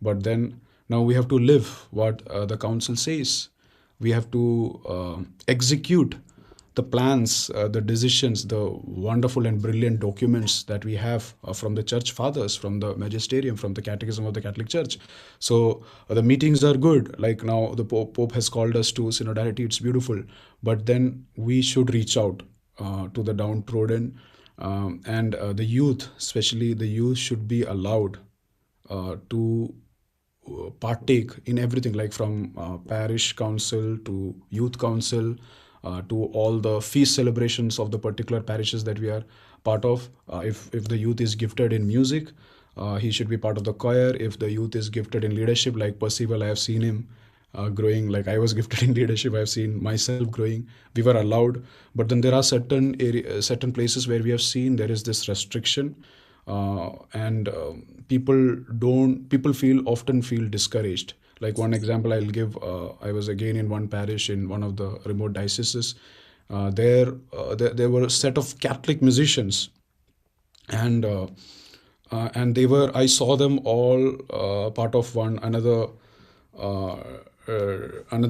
But then now we have to live what the council says. We have to execute the plans, the decisions, the wonderful and brilliant documents that we have from the church fathers, from the magisterium, from the catechism of the Catholic Church. So the meetings are good. Like now the Pope has called us to synodality. It's beautiful. But then we should reach out to the downtrodden, and the youth, especially the youth, should be allowed to partake in everything, like from parish council to youth council, to all the feast celebrations of the particular parishes that we are part of. If the youth is gifted in music, he should be part of the choir. If the youth is gifted in leadership, like Percival, I have seen him growing. Like I was gifted in leadership, I've seen myself growing. We were allowed, but then there are certain places where we have seen there is this restriction, and people often feel discouraged. Like one example I'll give, I was again in one parish in one of the remote dioceses. There were a set of Catholic musicians, and they were, I saw them all part of another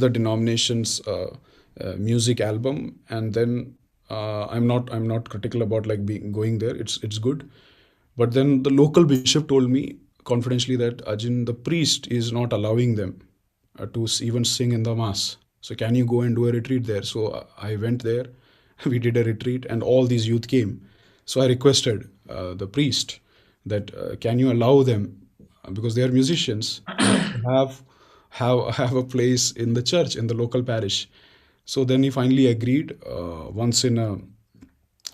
denomination's music album. And then I'm not critical about like going there. It's good. But then the local bishop told me confidentially that, Ajin, the priest is not allowing them to even sing in the mass. So can you go and do a retreat there? So I went there. We did a retreat, and all these youth came. So I requested the priest that can you allow them, because they are musicians, have a place in the church, in the local parish. So then he finally agreed. Once in a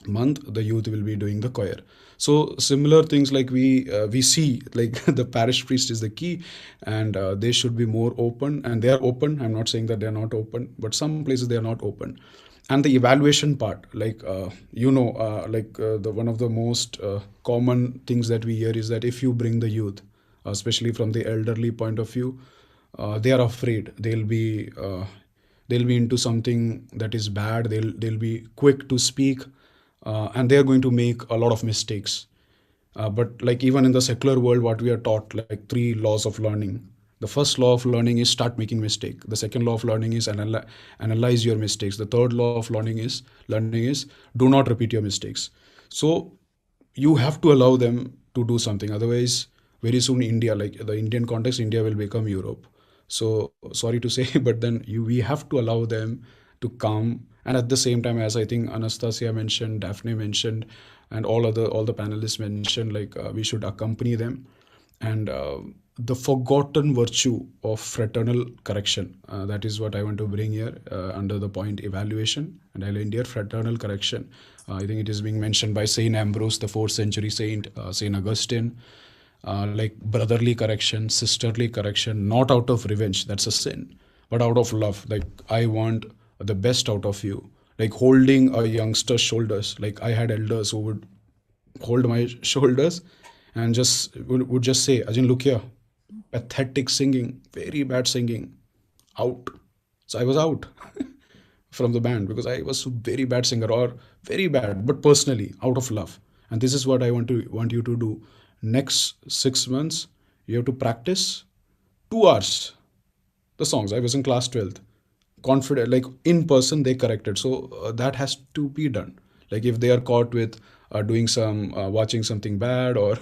month, the youth will be doing the choir. So similar things, like we see, like the parish priest is the key, and they should be more open, and they are open. I'm not saying that they are not open, but some places they are not open. And the evaluation part, like the one of the most common things that we hear is that if you bring the youth, especially from the elderly point of view, they are afraid. They'll be into something that is bad. They'll be quick to speak. And they are going to make a lot of mistakes. But like even in the secular world, what we are taught, like 3 laws of learning. The first law of learning is start making mistake. The second law of learning is analyze your mistakes. The third law of learning is do not repeat your mistakes. So you have to allow them to do something. Otherwise, very soon India, like the Indian context, India will become Europe. So sorry to say, but then we have to allow them to come. And at the same time, as I think Anastasia mentioned, Daphne mentioned, and all the panelists mentioned, like we should accompany them. And the forgotten virtue of fraternal correction. That is what I want to bring here under the point evaluation. And I'll end here fraternal correction. I think it is being mentioned by Saint Ambrose, the 4th century saint, Saint Augustine. Like brotherly correction, sisterly correction, not out of revenge, that's a sin, but out of love. Like, I want the best out of you. Like holding a youngster's shoulders. Like, I had elders who would hold my shoulders and just would just say, Ajin, look here, pathetic singing, very bad singing, out. So I was out from the band because I was a very bad singer, or very bad, but personally out of love. And this is what I want you to do. Next 6 months, you have to practice 2 hours the songs. I was in class 12th, confident, like in person they corrected. So that has to be done. Like if they are caught with doing some watching something bad, or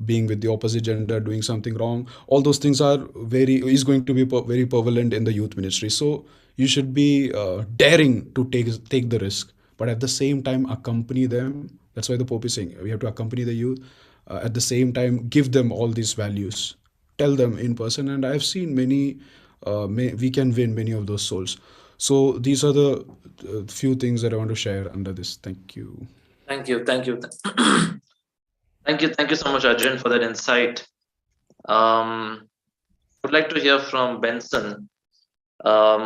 being with the opposite gender, doing something wrong, all those things are is going to be very prevalent in the youth ministry. So you should be daring to take the risk, but at the same time accompany them. That's why the Pope is saying we have to accompany the youth. At the same time, give them all these values, tell them in person. And I've seen many, we can win many of those souls. So these are the few things that I want to share under this. Thank you. Thank you. Thank you. Thank you so much, Arjun, for that insight. I would like to hear from Benson about.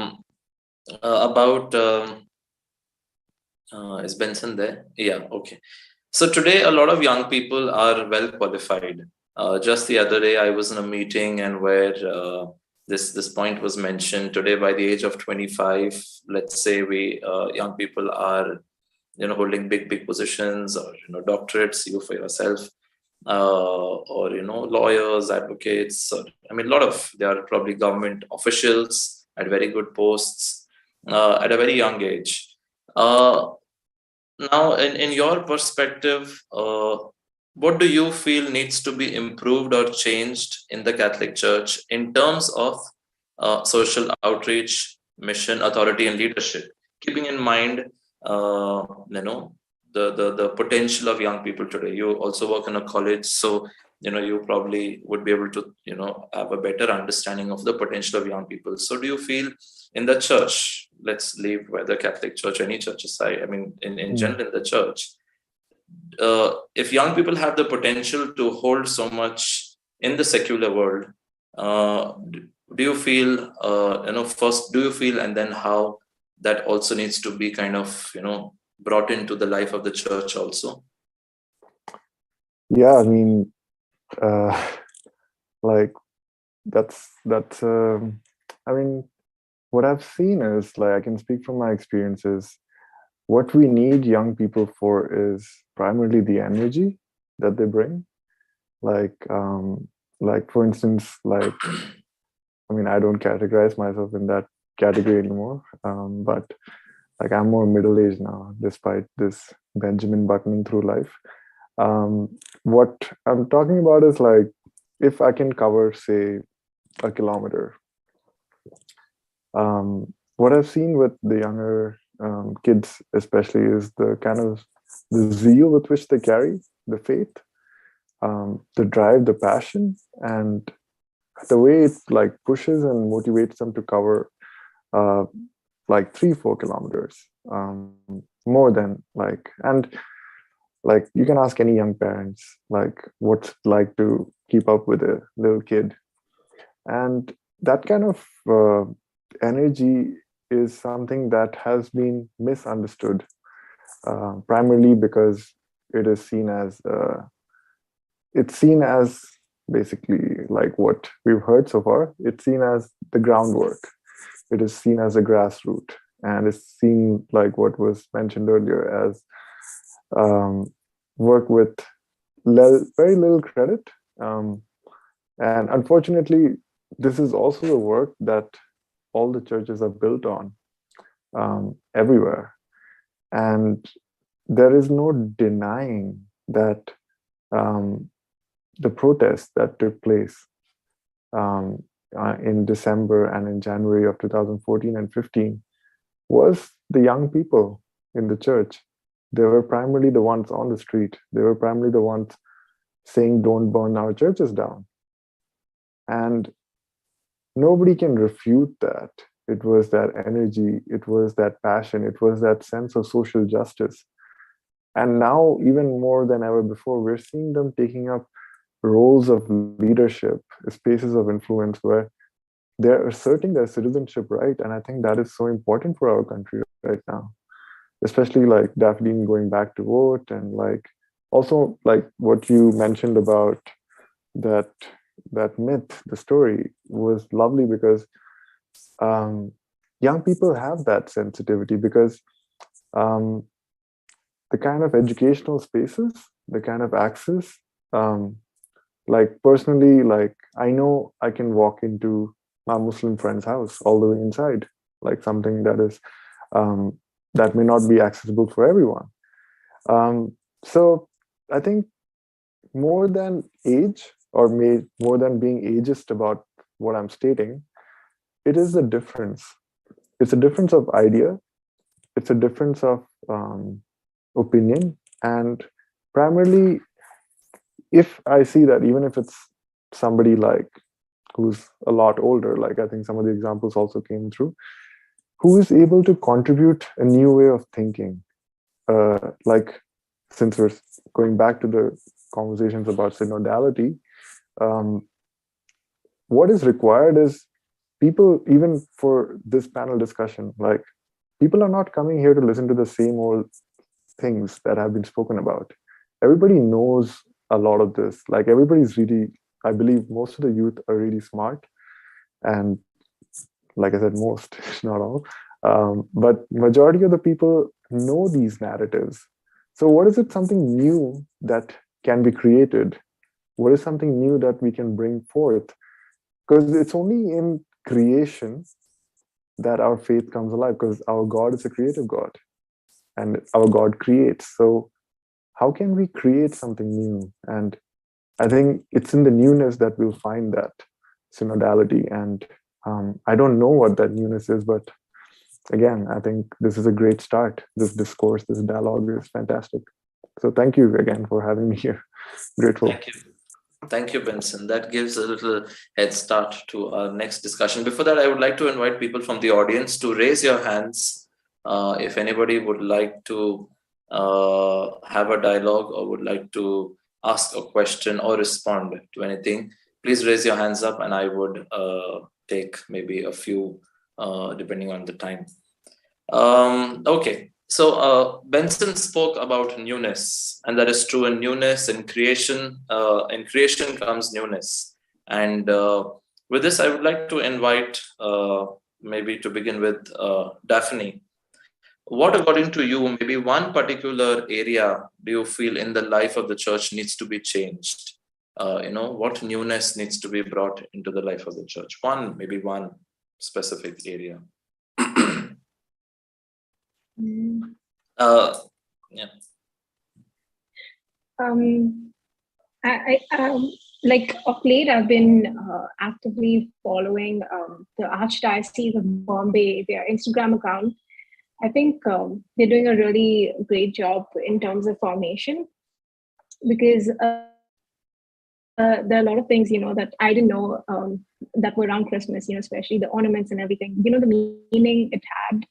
Is Benson there? Yeah. Okay. So today, a lot of young people are well qualified. Just the other day, I was in a meeting and where this point was mentioned. Today, by the age of 25, let's say we young people are holding big positions, or doctorates, you for yourself, or lawyers, advocates, or, I mean, they are probably government officials at very good posts at a very young age. Now, in your perspective, what do you feel needs to be improved or changed in the Catholic Church in terms of social outreach, mission, authority, and leadership, keeping in mind the potential of young people today? You also work in a college, so you probably would be able to have a better understanding of the potential of young people. So do you feel in the church, let's leave whether Catholic Church or any church aside, I mean in general in the church, if young people have the potential to hold so much in the secular world, do you feel first, do you feel, and then how that also needs to be kind of brought into the life of the church also? Yeah, I mean, like that's I mean, what I've seen is, like, I can speak from my experiences. What we need young people for is primarily the energy that they bring. Like for instance, like, I mean, I don't categorize myself in that category anymore, but like, I'm more middle-aged now, despite this Benjamin buttoning through life. What I'm talking about is, like, if I can cover, say, a kilometer, what I've seen with the younger kids especially is the kind of the zeal with which they carry the faith, the drive, the passion, and the way it like pushes and motivates them to cover like 3-4 kilometers, more than like, and like, you can ask any young parents like what's it like to keep up with a little kid, and that kind of energy is something that has been misunderstood, primarily because it is seen as basically, like what we've heard so far, it's seen as the groundwork. It is seen as a grassroots, and it's seen, like what was mentioned earlier, as work with very little credit. And unfortunately, this is also the work that all the churches are built on everywhere. And there is no denying that the protests that took place in December and in January of 2014 and 15 was the young people in the church. They were primarily the ones on the street. They were primarily the ones saying, don't burn our churches down. And nobody can refute that. It was that energy, it was that passion, it was that sense of social justice. And now, even more than ever before, we're seeing them taking up roles of leadership, spaces of influence where they're asserting their citizenship right. And I think that is so important for our country right now, especially like Daphne going back to vote, and like also like what you mentioned about that myth, the story was lovely because young people have that sensitivity because um, the kind of educational spaces, the kind of access, like personally, like I know I can walk into my Muslim friend's house all the way inside, like something that is that may not be accessible for everyone. So I think more than age, or more than being ageist about what I'm stating, it is a difference. It's a difference of idea. It's a difference of opinion. And primarily, if I see that, even if it's somebody like who's a lot older, like I think some of the examples also came through, who is able to contribute a new way of thinking. Like, since we're going back to the conversations about synodality, what is required is people, even for this panel discussion, like people are not coming here to listen to the same old things that have been spoken about. Everybody knows a lot of this. Like everybody's really, I believe most of the youth are really smart. And like I said, most, not all. But majority of the people know these narratives. So what is it something new that can be created? What is something new that we can bring forth? Because it's only in creation that our faith comes alive, because our God is a creative God and our God creates. So how can we create something new? And I think it's in the newness that we'll find that synodality. And I don't know what that newness is, but again, I think this is a great start. This discourse, this dialogue is fantastic. So thank you again for having me here. Grateful. Thank you. Thank you, Benson. That gives a little head start to our next discussion. Before that, I would like to invite people from the audience to raise your hands if anybody would like to have a dialogue or would like to ask a question or respond to anything. Please raise your hands up and I would take maybe a few depending on the time. Okay. So Benson spoke about newness, and that is true. In newness, in creation comes newness. And with this, I would like to invite, maybe to begin with, Daphne. What, according to you, maybe one particular area do you feel in the life of the church needs to be changed? What newness needs to be brought into the life of the church? Maybe one specific area. Yeah. I like of late I've been actively following the Archdiocese of Bombay, their Instagram account. I think they're doing a really great job in terms of formation, because there are a lot of things, that I didn't know that were around Christmas, especially the ornaments and everything, the meaning it had.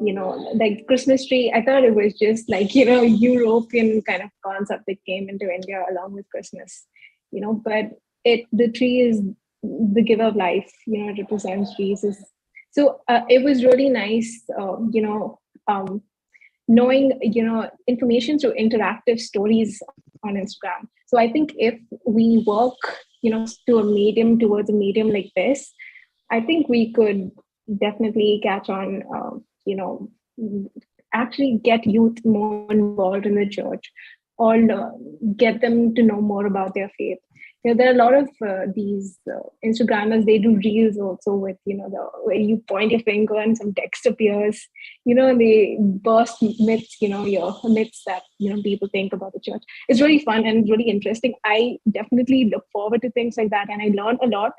Like Christmas tree, I thought it was just like, European kind of concept that came into India along with Christmas, but the tree is the giver of life, it represents Jesus. So it was really nice, knowing, information through interactive stories on Instagram. So I think if we work, towards a medium like this, I think we could definitely catch on, actually get youth more involved in the church, or get them to know more about their faith. There are a lot of these Instagrammers, they do reels also with, where you point your finger and some text appears, they burst myths, your myths that, people think about the church. It's really fun and really interesting. I definitely look forward to things like that, and I learn a lot.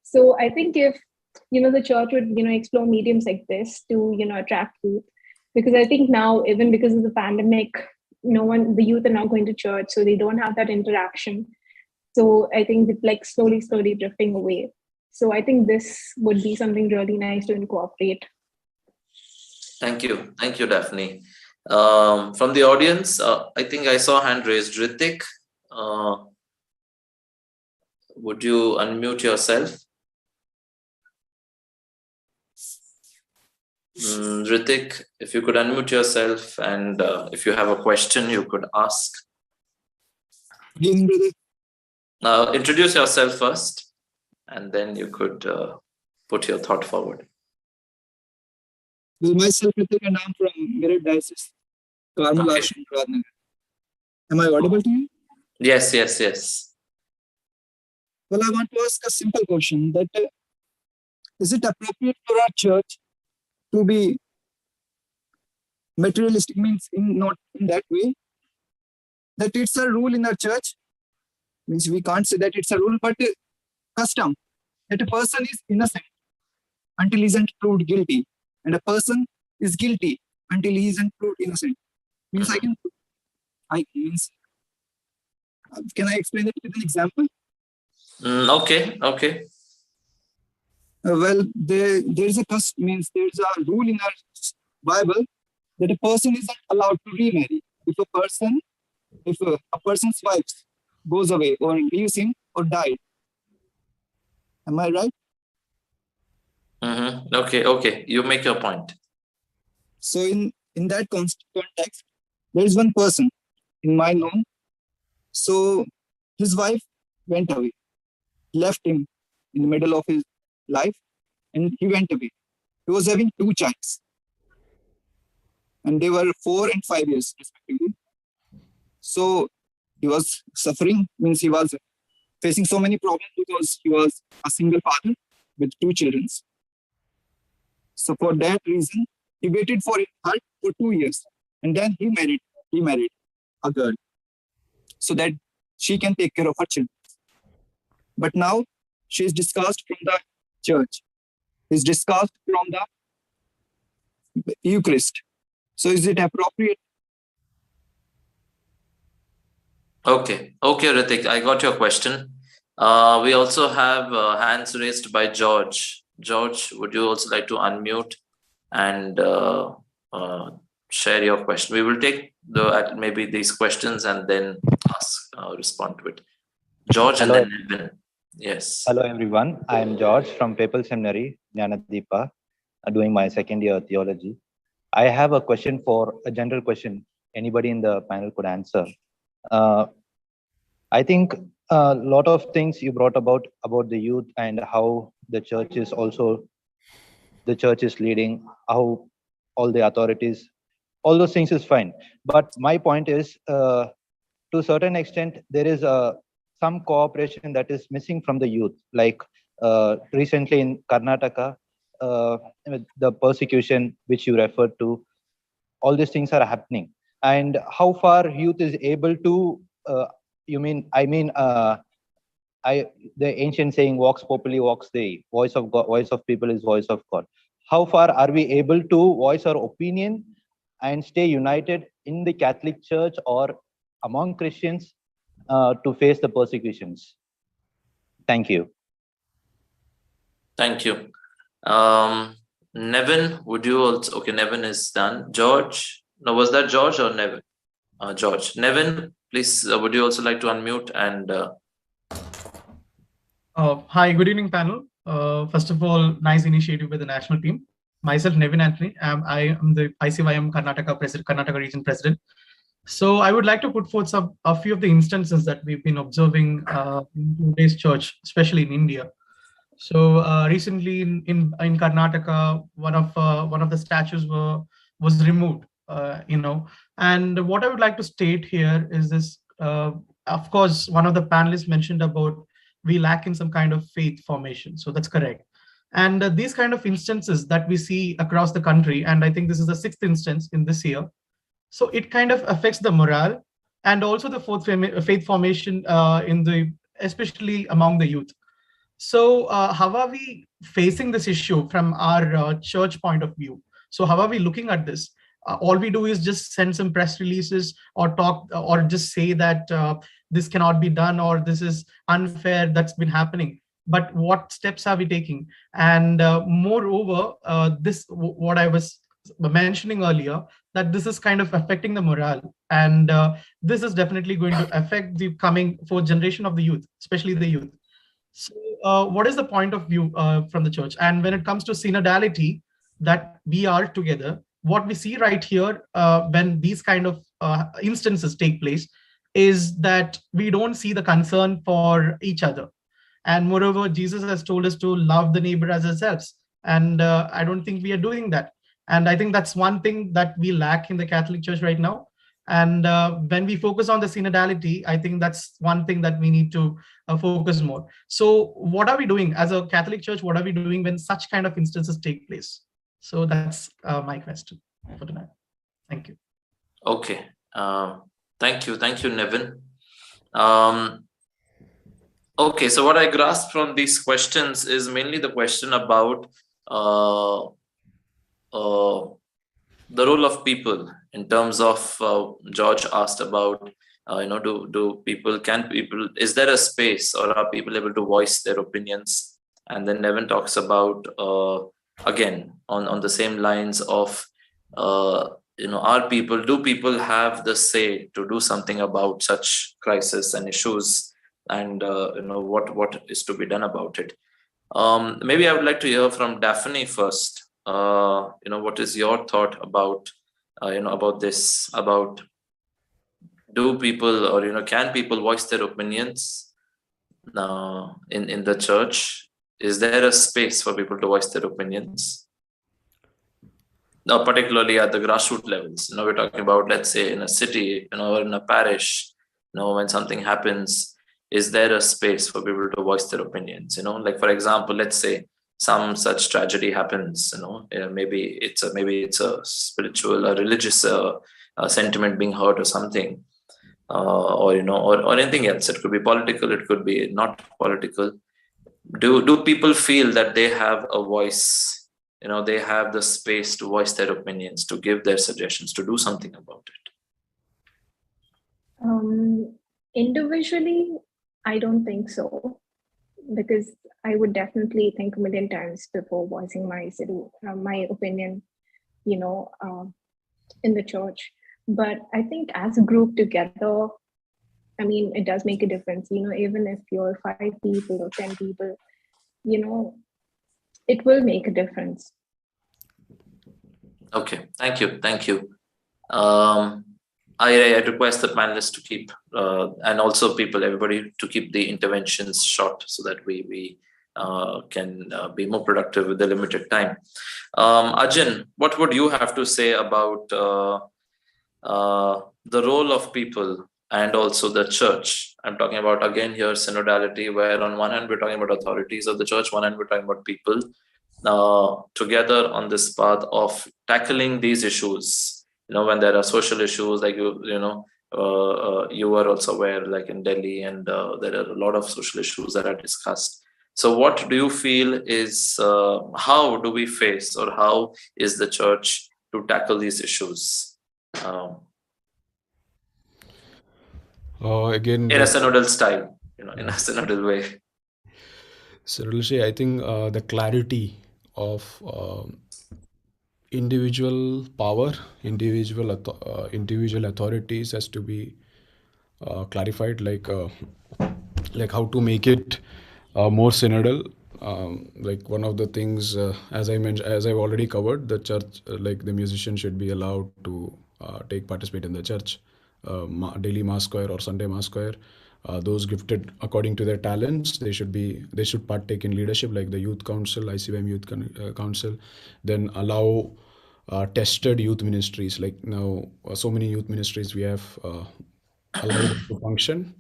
So I think if, the church would, explore mediums like this to, attract youth, because I think now, even because of the pandemic, the youth are not going to church, so they don't have that interaction. So I think it's like slowly drifting away. So I think this would be something really nice to incorporate. Thank you, Daphne. From the audience, I think I saw hand raised. Ritik, would you unmute yourself? Ritik, if you could unmute yourself, and if you have a question, you could ask. Introduce yourself first, and then you could put your thought forward. Well, myself, Ritik, and I'm from Meerut Diocese, Carmel Ashram, Radhanagar. Am I audible to you? Yes, yes, yes. Well, I want to ask a simple question: that is it appropriate for our church to be materialistic? Means not in that way that it's a rule in our church. Means we can't say that it's a rule, but custom that a person is innocent until he isn't proved guilty, and a person is guilty until he isn't proved innocent. Means can I explain it with an example? Okay, okay. Well, there's a rule in our Bible that a person isn't allowed to remarry if a person's wife goes away or leaves him or died. Am I right? Okay, okay. You make your point. So in that context, there is one person in my known. So his wife went away, left him in the middle of his life, and he went away. He was having 2 children, and they were 4 and 5 years respectively. So he was suffering, means he was facing so many problems because he was a single father with 2 children. So for that reason, he waited for her for 2 years, and then he married a girl so that she can take care of her children. But now she is discarded from the church, is discarded from the Eucharist. So is it appropriate? Okay, okay, Ritik, I got your question. We also have hands raised by George. George, would you also like to unmute and share your question? We will take maybe these questions and then respond to it. George. Hello. And then Nevin. Yes. Hello, everyone. I am George from Papal Seminary, Jnanadeepa, doing my second year theology. I have a question, a general question. Anybody in the panel could answer. I think a lot of things you brought about the youth and how the church is leading, how all the authorities, all those things is fine. But my point is, to a certain extent, there is some cooperation that is missing from the youth. Like recently in Karnataka, the persecution which you referred to, all these things are happening. And how far youth is able to, the ancient saying, vox populi, vox Dei, voice of God, voice of people is voice of God. How far are we able to voice our opinion and stay united in the Catholic Church or among Christians to face the persecutions? Thank you. Thank you. Nevin, would you also? Okay, Nevin is done. George, no, was that George or Nevin? George. Nevin, please, would you also like to unmute and... Hi, good evening, panel. First of all, nice initiative with the national team. Myself, Nevin Anthony. I am the ICYM Karnataka region president. So I would like to put forth a few of the instances that we've been observing in today's church, especially in India. So recently in Karnataka, one of the statues was removed. And what I would like to state here is this. Of course, one of the panelists mentioned about we lack in some kind of faith formation. So that's correct. And these kind of instances that we see across the country, and I think this is the 6th instance in this year. So it kind of affects the morale and also the faith formation especially among the youth. So how are we facing this issue from our church point of view? So how are we looking at this? All we do is just send some press releases or talk or just say that this cannot be done, or this is unfair that's been happening. But what steps are we taking? And moreover, what I was mentioning earlier, that this is kind of affecting the morale, and this is definitely going to affect the coming fourth generation of the youth, especially the youth. So what is the point of view from the church? And when it comes to synodality, that we are together, what we see right here when these kind of instances take place is that we don't see the concern for each other. And moreover, Jesus has told us to love the neighbor as ourselves. And I don't think we are doing that. And I think that's one thing that we lack in the Catholic Church right now. And when we focus on the synodality, I think that's one thing that we need to focus more. So what are we doing as a Catholic Church? What are we doing when such kind of instances take place? So that's my question for tonight. Thank you. Okay. Thank you, Nevin. Okay, so what I grasped from these questions is mainly the question about the role of people in terms of George asked about is there a space, or are people able to voice their opinions? And then Nevin talks about again on the same lines of do people have the say to do something about such crisis and issues, and what is to be done about it. Maybe I would like to hear from Daphne first. What is your thought about this, about do people, or can people voice their opinions in the church? Is there a space for people to voice their opinions? Particularly at the grassroots levels. We're talking about, let's say, in a city, or in a parish, when something happens, is there a space for people to voice their opinions? Like, for example, let's say some such tragedy happens, maybe it's a spiritual or religious sentiment being hurt or something, or anything else. It could be political, it could be not political. Do people feel that they have a voice? They have the space to voice their opinions, to give their suggestions, to do something about it? Individually, I don't think so, because I would definitely think a million times before voicing my opinion, in the church. But I think as a group together, it does make a difference. Even if you're 5 people or 10 people, it will make a difference. Okay, thank you. I request the panelists to keep, and also everybody to keep the interventions short, so that we can be more productive with the limited time. Ajin, what would you have to say about the role of people and also the church? I'm talking about, again, here synodality, where on one hand we're talking about authorities of the church, one hand we're talking about people together on this path of tackling these issues. When there are social issues, like you are also aware, like in Delhi, and there are a lot of social issues that are discussed. So what do you feel is, how do we face, or how is the church to tackle these issues? Again, in a synodal style, in a synodal way. Sarulshi, I think the clarity of individual power, individual authorities has to be clarified, like how to make it more synodal. Like one of the things, as I've already covered, the church, like the musician should be allowed to participate in the church, daily mass choir or Sunday mass choir. Those gifted according to their talents, they should partake in leadership, like the youth council, ICYM youth council. Then allow tested youth ministries, like now so many youth ministries we have allowed to function.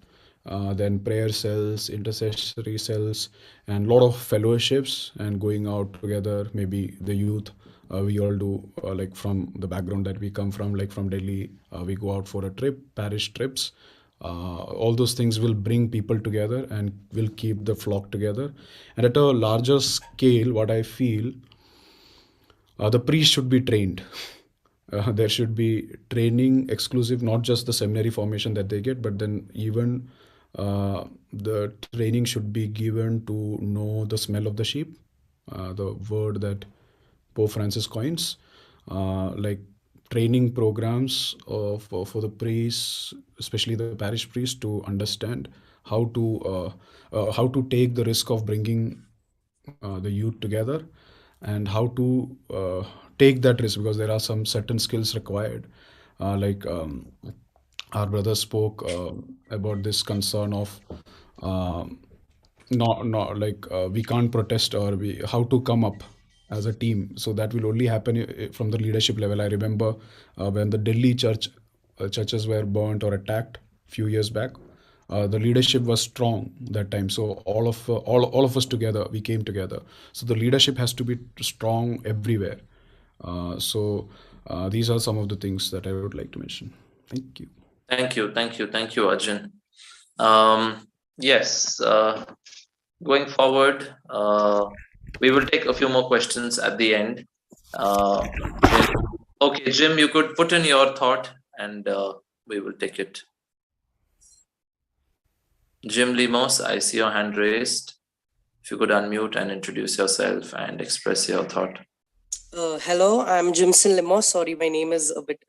Then prayer cells, intercessory cells, and a lot of fellowships and going out together. Maybe the youth, we all do, like from the background that we come from, like from Delhi, we go out for a trip, parish trips. All those things will bring people together and will keep the flock together. And at a larger scale, what I feel, the priest should be trained. there should be training exclusive, not just the seminary formation that they get, but then even the training should be given to know the smell of the sheep, the word that Pope Francis coins, like training programs for the priests, especially the parish priests, to understand how to take the risk of bringing the youth together, and how to take that risk, because there are some certain skills required. Like our brother spoke about this concern of not like we can't protest, or how to come up as a team. So that will only happen from the leadership level. I remember when the Delhi churches were burnt or attacked a few years back. The leadership was strong that time, so all of us together, we came together. So the leadership has to be strong everywhere. So these are some of the things that I would like to mention. Thank you. Thank you, Arjun. Yes, going forward, we will take a few more questions at the end. Okay, Jim, you could put in your thought, and we will take it. Jim Limos, I see your hand raised. If you could unmute and introduce yourself and express your thought. Hello, I'm Jimson Limos. Sorry, my name is a bit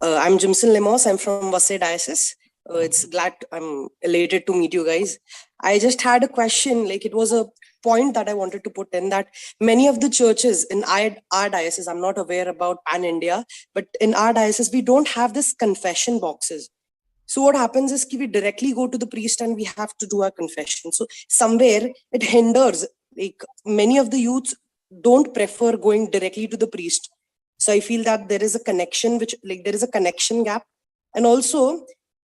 I'm Jimson Limos. I'm from Vasai Diocese. I'm elated to meet you guys. I just had a question. Like, it was a point that I wanted to put in, that many of the churches in our diocese, I'm not aware about Pan India, but in our diocese, we don't have this confession boxes. So what happens is we directly go to the priest and we have to do our confession. So somewhere it hinders, like many of the youths don't prefer going directly to the priest. So I feel that there is a connection, there is a connection gap. And also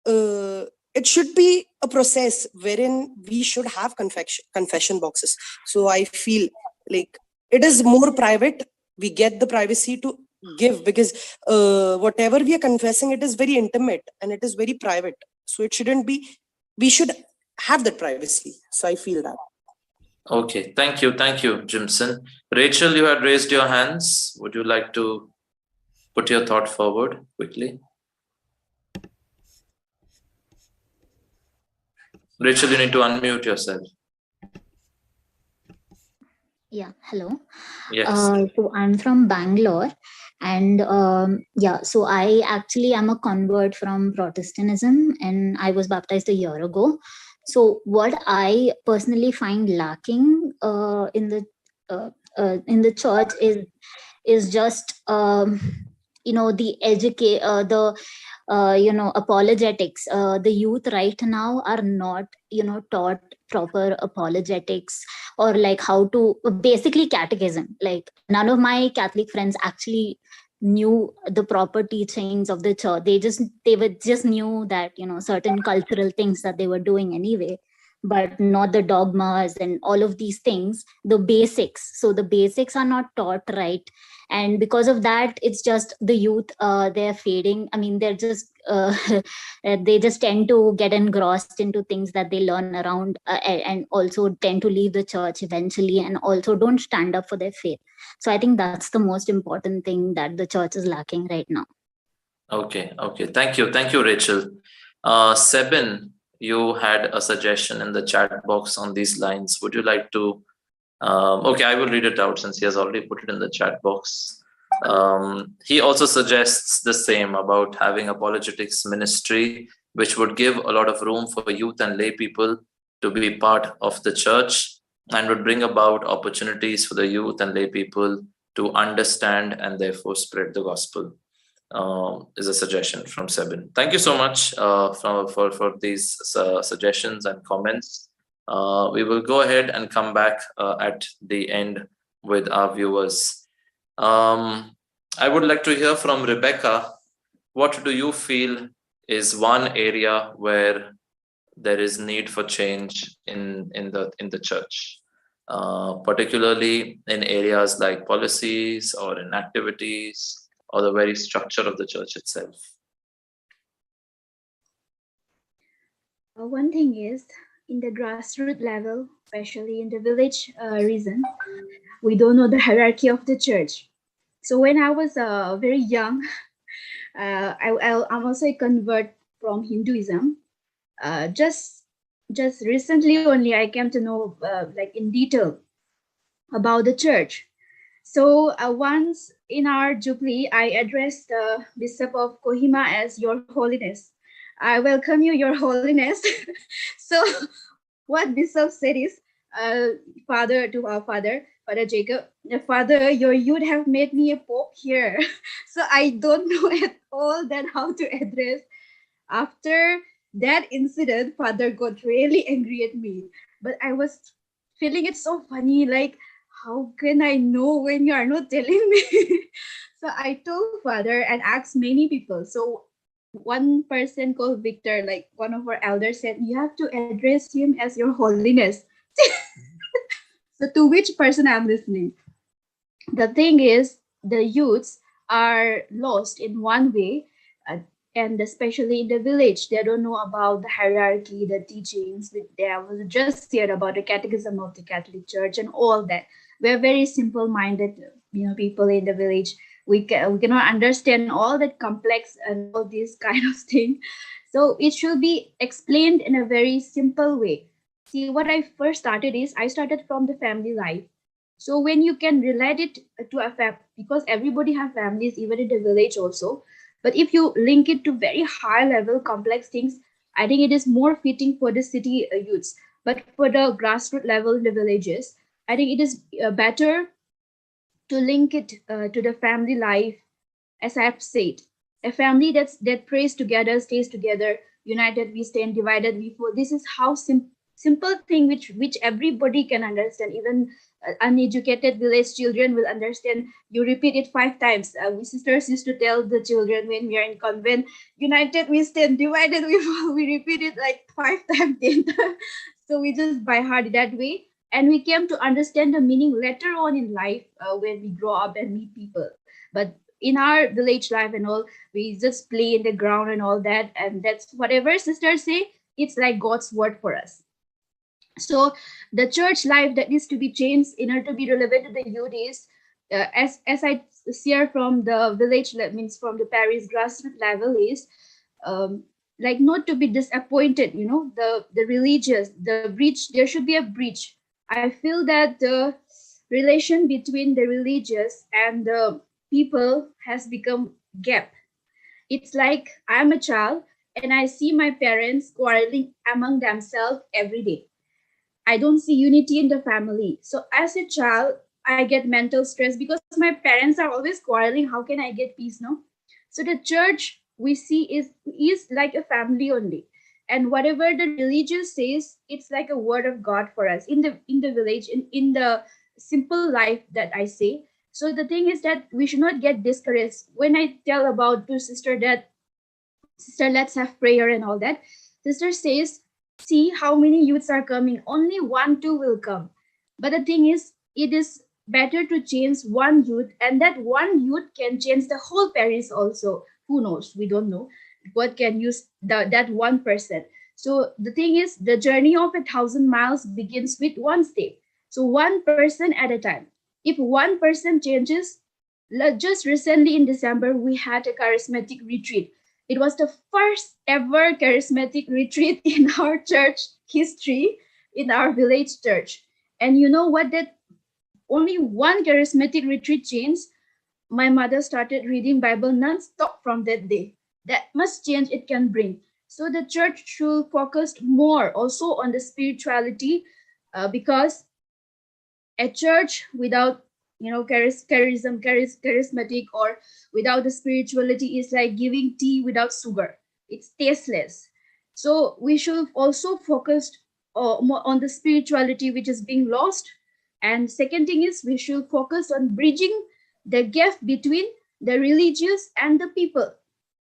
it should be a process wherein we should have confession boxes. So I feel like it is more private. We get the privacy to give, because whatever we are confessing, it is very intimate and it is very private. So it shouldn't be, we should have that privacy. So I feel that. Okay, thank you, Jimson. Rachel, you had raised your hands. Would you like to put your thought forward quickly? Rachel, you need to unmute yourself. Yeah, hello. Yes. So I'm from Bangalore, and so I actually am a convert from Protestantism, and I was baptized a year ago. So what I personally find lacking in the church is just the apologetics. The youth right now are not taught proper apologetics, or like how to basically catechism. Like, none of my Catholic friends actually knew the proper teachings of the church. They just knew that certain cultural things that they were doing anyway, but not the dogmas and all of these things, the basics. So the basics are not taught right, and because of that, it's just the youth, they're fading. I mean, they're just they just tend to get engrossed into things that they learn around, and also tend to leave the church eventually, and also don't stand up for their faith. So I think that's the most important thing that the church is lacking right now. Okay. Thank you, Rachel. Sebin, you had a suggestion in the chat box on these lines. Would you like to? Okay, I will read it out since he has already put it in the chat box. He also suggests the same about having apologetics ministry, which would give a lot of room for youth and lay people to be part of the church, and would bring about opportunities for the youth and lay people to understand and therefore spread the gospel. Is a suggestion from Sebin. Thank you so much for these suggestions and comments. We will go ahead and come back at the end with our viewers. I would like to hear from Rebecca. What do you feel is one area where there is need for change in the church, particularly in areas like policies or in activities, or the very structure of the church itself? One thing is, in the grassroots level, especially in the village region, we don't know the hierarchy of the church. So when I was very young, I'm also a convert from Hinduism. Just recently only I came to know like in detail about the church. So once in our Jubilee, I addressed the Bishop of Kohima as Your Holiness. I welcome you, Your Holiness. So what Bishop said is, Father, to our Father Jacob, Father, your youth have made me a pope here. So I don't know at all that how to address. After that incident, Father got really angry at me. But I was feeling it so funny, like, how can I know when you are not telling me? So I told Father and asked many people. So one person called Victor, like one of our elders, said, you have to address him as Your Holiness. So to which person I'm listening? The thing is, the youths are lost in one way, and especially in the village, they don't know about the hierarchy, the teachings. They was just here about the catechism of the Catholic Church and all that. We're very simple-minded, people in the village. We cannot understand all that complex and all these kind of thing. So it should be explained in a very simple way. See, what I first started is I started from the family life. So when you can relate it to a family, because everybody have families, even in the village also. But if you link it to very high level complex things, I think it is more fitting for the city youths. But for the grassroots level in the villages, I think it is better to link it to the family life, as I've said. A family that prays together, stays together, united we stand, divided we fall. This is how simple thing which everybody can understand. Even uneducated village children will understand. You repeat it 5 times. We sisters used to tell the children when we are in convent, united we stand, divided we fall. We repeat it like 5 times, 10 times. So we just by heart that way. And we came to understand the meaning later on in life when we grow up and meet people. But in our village life and all, we just play in the ground and all that. And that's whatever sisters say, it's like God's word for us. So the church life that needs to be changed in order to be relevant to the youth is, as I hear from the village, that means from the parish grassroots level, is like not to be disappointed. The religious, the bridge. There should be a bridge. I feel that the relation between the religious and the people has become gap. It's like I'm a child and I see my parents quarreling among themselves every day. I don't see unity in the family. So as a child, I get mental stress because my parents are always quarreling. How can I get peace? No. So the church we see is like a family only. And whatever the religious says, it's like a word of God for us in the village, in the simple life that I say. So the thing is that we should not get discouraged. When I tell about to sister that, sister, let's have prayer and all that, sister says, see how many youths are coming. Only 1-2 will come. But the thing is, it is better to change one youth, and that one youth can change the whole parish also. Who knows? We don't know what can use that one person. So the thing is, the journey of 1,000 miles begins with one step. So one person at a time. If one person changes, just recently in December, we had a charismatic retreat. It was the first ever charismatic retreat in our church history, in our village church. And you know what? That only one charismatic retreat changed. My mother started reading Bible non-stop from that day. That much change it can bring. So the church should focus more also on the spirituality, because a church without charismatic, or without the spirituality, is like giving tea without sugar. It's tasteless. So we should also focus more on the spirituality which is being lost. And second thing is, we should focus on bridging the gap between the religious and the people.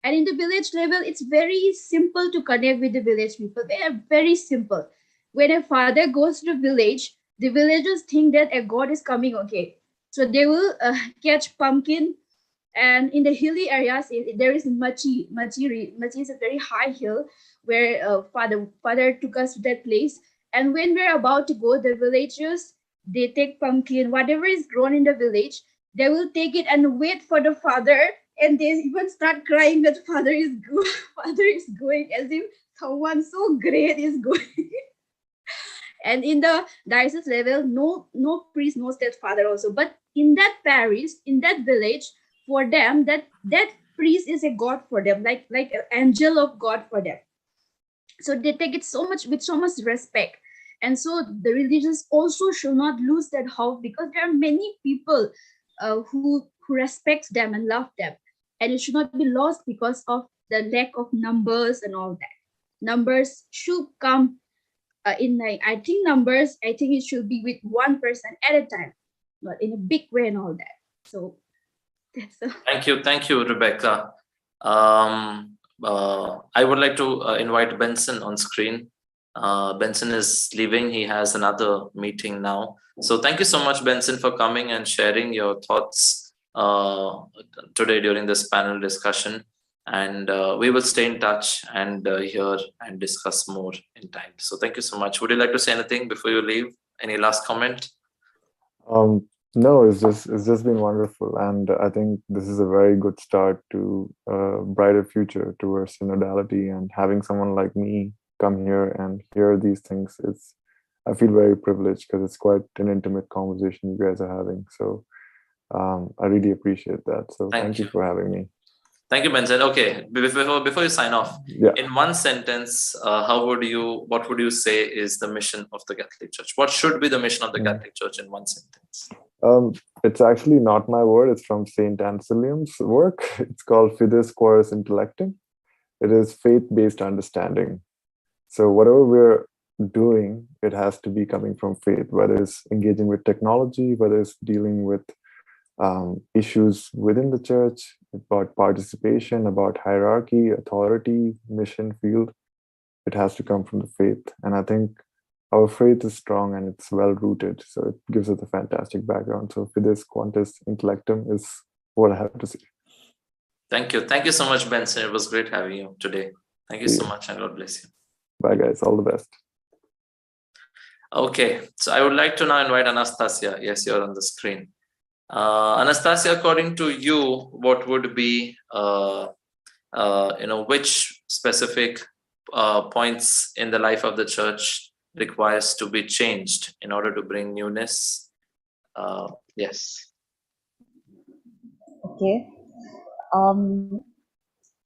And in the village level, it's very simple to connect with the village people. They are very simple. When a father goes to the village, the villagers think that a god is coming. Okay, so they will catch pumpkin, and in the hilly areas, there is Machi. Machi is a very high hill where father took us to that place. And when we're about to go, the villagers, they take pumpkin, whatever is grown in the village, they will take it and wait for the father, and they even start crying that father is good, father is going, as if someone so great is going. And in the diocese level, no priest knows that father also. But in that parish, in that village, for them, that priest is a god for them, like an angel of God for them. So they take it with so much respect. And so the religious also should not lose that hope, because there are many people who respect them and love them, and it should not be lost because of the lack of numbers and all that. Numbers should come I think it should be with one person at a time, not in a big way and all that. So that's Thank you, Rebecca. I would like to invite Benson on screen. Benson is leaving. He has another meeting now. So thank you so much, Benson, for coming and sharing your thoughts today during this panel discussion. And we will stay in touch and hear and discuss more in time. So thank you so much. Would you like to say anything before you leave? Any last comment? No, it's just been wonderful, and I think this is a very good start to a brighter future towards synodality. And having someone like me come here and hear these things, I feel very privileged, because it's quite an intimate conversation you guys are having. So I really appreciate that. So thank you for having me. Thank you, Benson. Okay, before you sign off, in one sentence, what would you say is the mission of the Catholic Church? What should be the mission of the Catholic Church in one sentence? It's actually not my word. It's from Saint Anselm's work. It's called Fides Quoris Intellectum. It is faith-based understanding. So whatever we're doing, it has to be coming from faith, whether it's engaging with technology, whether it's dealing with issues within the church, about participation, about hierarchy, authority, mission, field. It has to come from the faith. And I think our faith is strong and it's well rooted. So it gives us a fantastic background. So Fides Quoris Intellectum is what I have to say. Thank you. Thank you so much, Benson. It was great having you today. Thank you so much, and God bless you. Bye, guys. All the best. Okay, so I would like to now invite Anastasia. Yes, you're on the screen. Anastasia, according to you, what would be, which specific points in the life of the church requires to be changed in order to bring newness? Yes. Okay.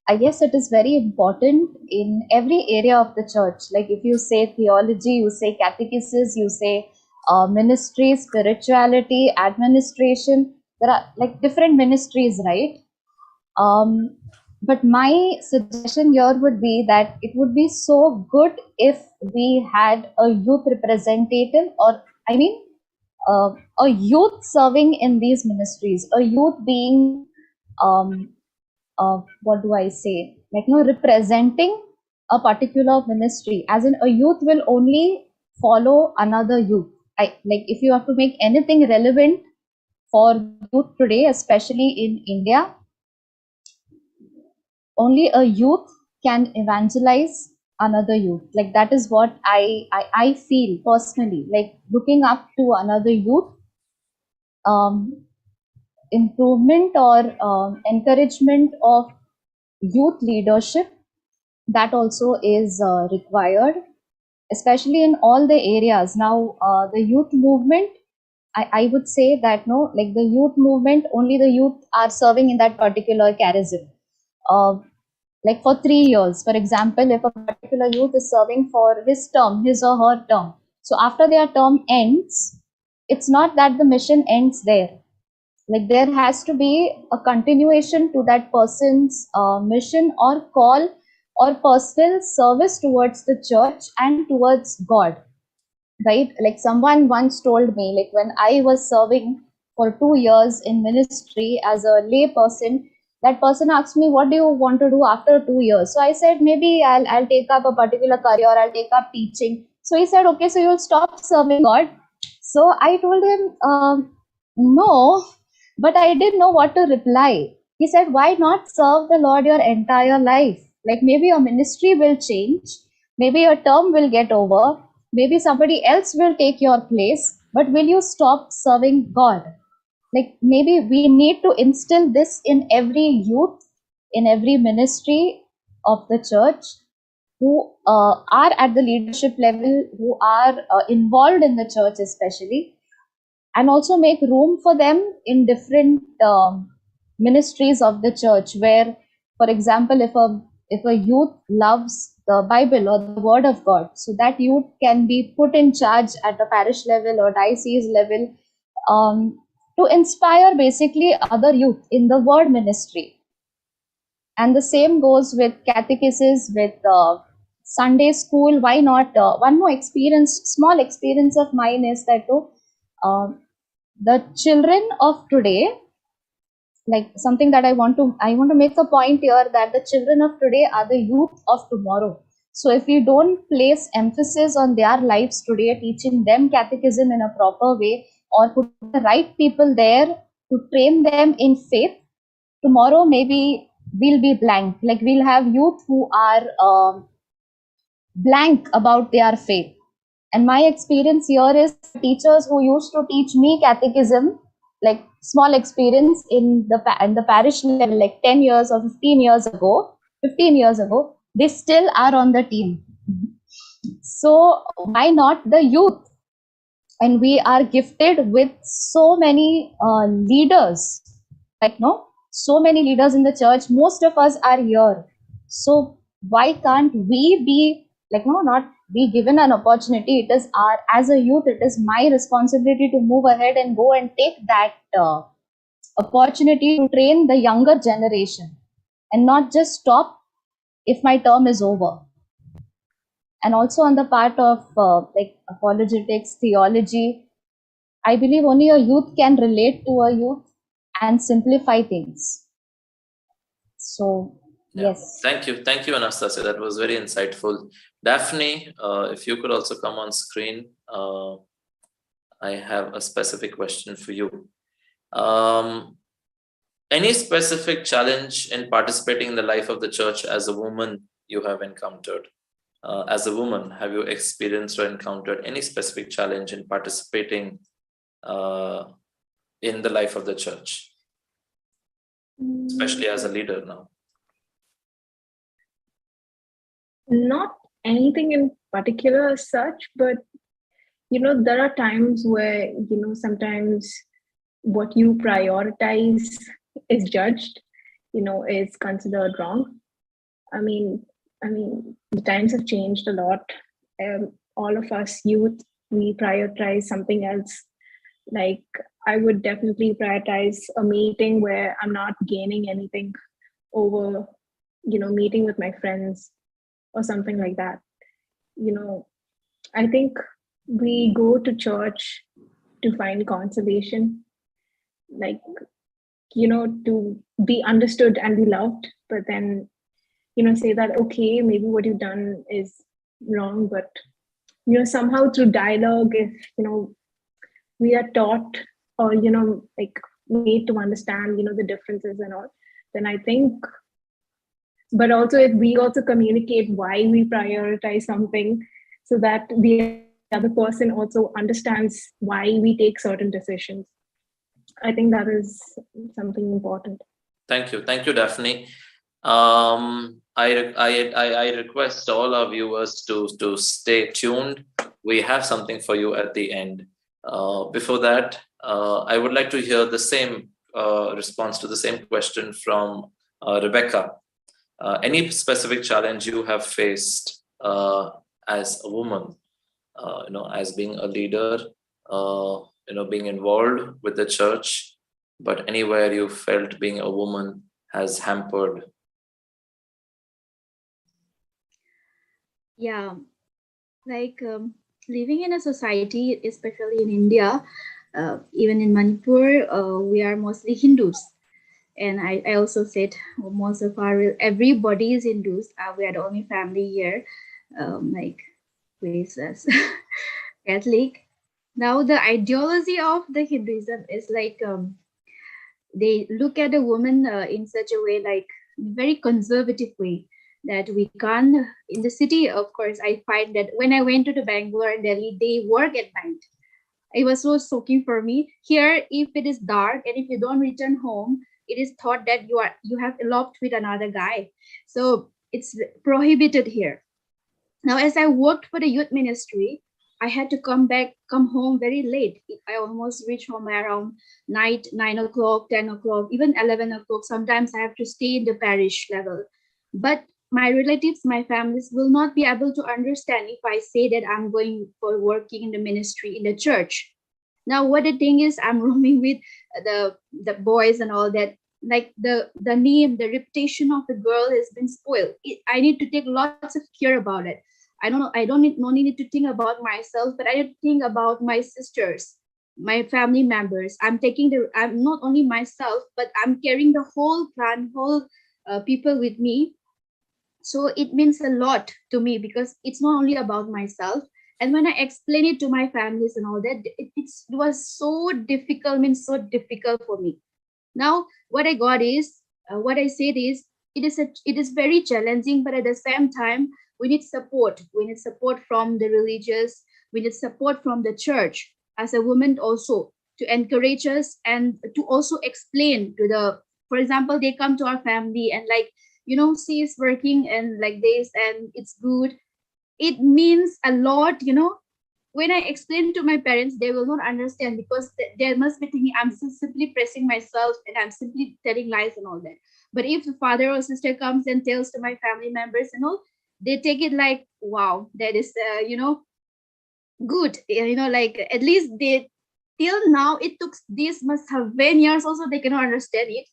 I guess it is very important in every area of the church. Like if you say theology, you say catechesis, you say ministry, spirituality, administration. There are like different ministries, right? But my suggestion here would be that it would be so good if we had a youth representative, or I mean, a youth serving in these ministries, a youth being, what do I say? Like, representing a particular ministry, as in a youth will only follow another youth. Like if you have to make anything relevant for youth today, especially in India, only a youth can evangelize another youth. Like that is what I feel personally, like looking up to another youth. Improvement or encouragement of youth leadership, that also is required, especially in all the areas. Now the youth movement, I would say that like the youth movement, only the youth are serving in that particular charism. Like for 3 years, for example, if a particular youth is serving for his or her term, so after their term ends, it's not that the mission ends there. Like there has to be a continuation to that person's mission or call or personal service towards the church and towards God, right? Like someone once told me, like when I was serving for 2 years in ministry as a lay person, that person asked me, what do you want to do after 2 years? So I said, maybe I'll take up a particular career, I'll take up teaching. So he said, okay, so you'll stop serving God. So I told him, no, but I didn't know what to reply. He said, why not serve the Lord your entire life? Like maybe your ministry will change, maybe your term will get over, maybe somebody else will take your place, but will you stop serving God? like maybe we need to instill this in every youth, in every ministry of the church, who are at the leadership level, who are involved in the church especially, and also make room for them in different ministries of the church, where, for example, if a youth loves the Bible or the Word of God, so that youth can be put in charge at a parish level or diocese level, to inspire basically other youth in the word ministry. And the same goes with catechesis, with Sunday school. Why not? One more experience, small experience of mine is that the children of today, like something that I want to make a point here, that the children of today are the youth of tomorrow. So if we don't place emphasis on their lives today, teaching them catechism in a proper way, or put the right people there to train them in faith, tomorrow maybe we'll be blank. Like we'll have youth who are blank about their faith. And my experience here is teachers who used to teach me catechism, like small experience in the parish level, like 10 years or 15 years ago, they still are on the team. So why not the youth? And we are gifted with so many leaders, like so many leaders in the church. Most of us are here. So why can't we be not be given an opportunity? It is as a youth, it is my responsibility to move ahead and go and take that opportunity to train the younger generation, and not just stop if my term is over. And also on the part of apologetics, theology, I believe only a youth can relate to a youth and simplify things. So yes. Thank you, Anastasia. That was very insightful. Daphne, if you could also come on screen, I have a specific question for you. Any specific challenge in participating in the life of the church as a woman you have encountered? As a woman, have you experienced or encountered any specific challenge in participating in the life of the church, especially as a leader now? Not anything in particular as such, but there are times where sometimes what you prioritize is judged, is considered wrong. I mean the times have changed a lot. All of us youth, we prioritize something else. Like I would definitely prioritize a meeting where I'm not gaining anything over meeting with my friends or something like that. I think we go to church to find consolation, to be understood and be loved, but then say that, okay, maybe what you've done is wrong, but somehow through dialogue, if we are taught or made to understand the differences and all, then I think. But also if we also communicate why we prioritize something, so that the other person also understands why we take certain decisions, I think that is something important. Thank you, Daphne. I request all our viewers to stay tuned. We have something for you at the end. Before that, I would like to hear the same response to the same question from Rebecca. Any specific challenge you have faced as a woman, as being a leader, being involved with the church, but anywhere you felt being a woman has hampered? Yeah, living in a society, especially in India, even in Manipur, we are mostly Hindus. And I also said most of everybody is Hindus. We are the only family here, with us Catholic. Now the ideology of the Hinduism is they look at a woman in such a way, very conservative way, that we can't, in the city, of course, I find that when I went to the Bangalore and Delhi, they work at night. It was so shocking for me. Here, if it is dark and if you don't return home, it is thought that you have eloped with another guy. So it's prohibited here. Now, as I worked for the youth ministry, I had to come home very late. I almost reach home around night, 9 o'clock, 10 o'clock, even 11 o'clock. Sometimes I have to stay in the parish level. But my relatives, my families will not be able to understand if I say that I'm going for working in the ministry in the church. Now, what the thing is, I'm roaming with the boys and all that. Like the name, the reputation of the girl has been spoiled. I need to take lots of care about it. I don't need to think about myself, but I need to think about my sisters, my family members. I'm not only myself, but I'm carrying the whole clan, whole people with me. So it means a lot to me because it's not only about myself. And when I explain it to my families and all that, it was so difficult for me. Now, what I got is, what I said is, it is very challenging, but at the same time, we need support. We need support from the religious. We need support from the church as a woman also to encourage us and to also explain to for example, they come to our family and like, she is working and like this and it's good. It means a lot, when I explain to my parents, they will not understand because they must be thinking I'm simply pressing myself and I'm simply telling lies and all that. But if the father or sister comes and tells to my family members and all, they take it like, wow, that is, good. Like at least till now, it took, this must have been years also, they cannot understand it.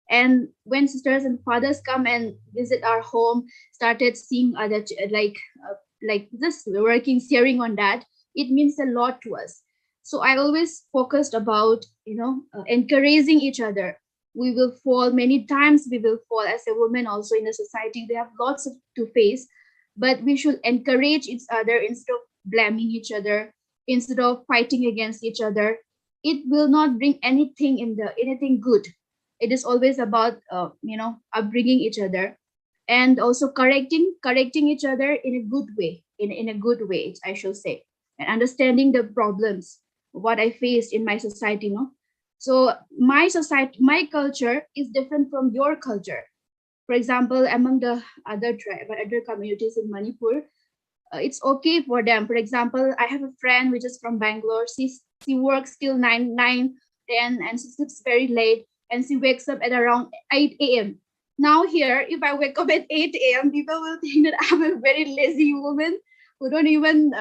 And when sisters and fathers come and visit our home, started seeing other, like just working, sharing on that, it means a lot to us. So I always focused about, encouraging each other. We will fall many times. We will fall as a woman also in a society. We have lots to face, but we should encourage each other instead of blaming each other, instead of fighting against each other. It will not bring anything good. It is always about, upbringing each other and also correcting each other in a good way, in a good way, I should say, and understanding the problems, what I faced in my society, So my society, my culture is different from your culture. For example, among the other communities in Manipur, it's okay for them. For example, I have a friend which is from Bangalore. She works till 9, 10, and she sleeps very late, and she wakes up at around 8 a.m. Now here, if I wake up at 8 a.m., people will think that I'm a very lazy woman who don't even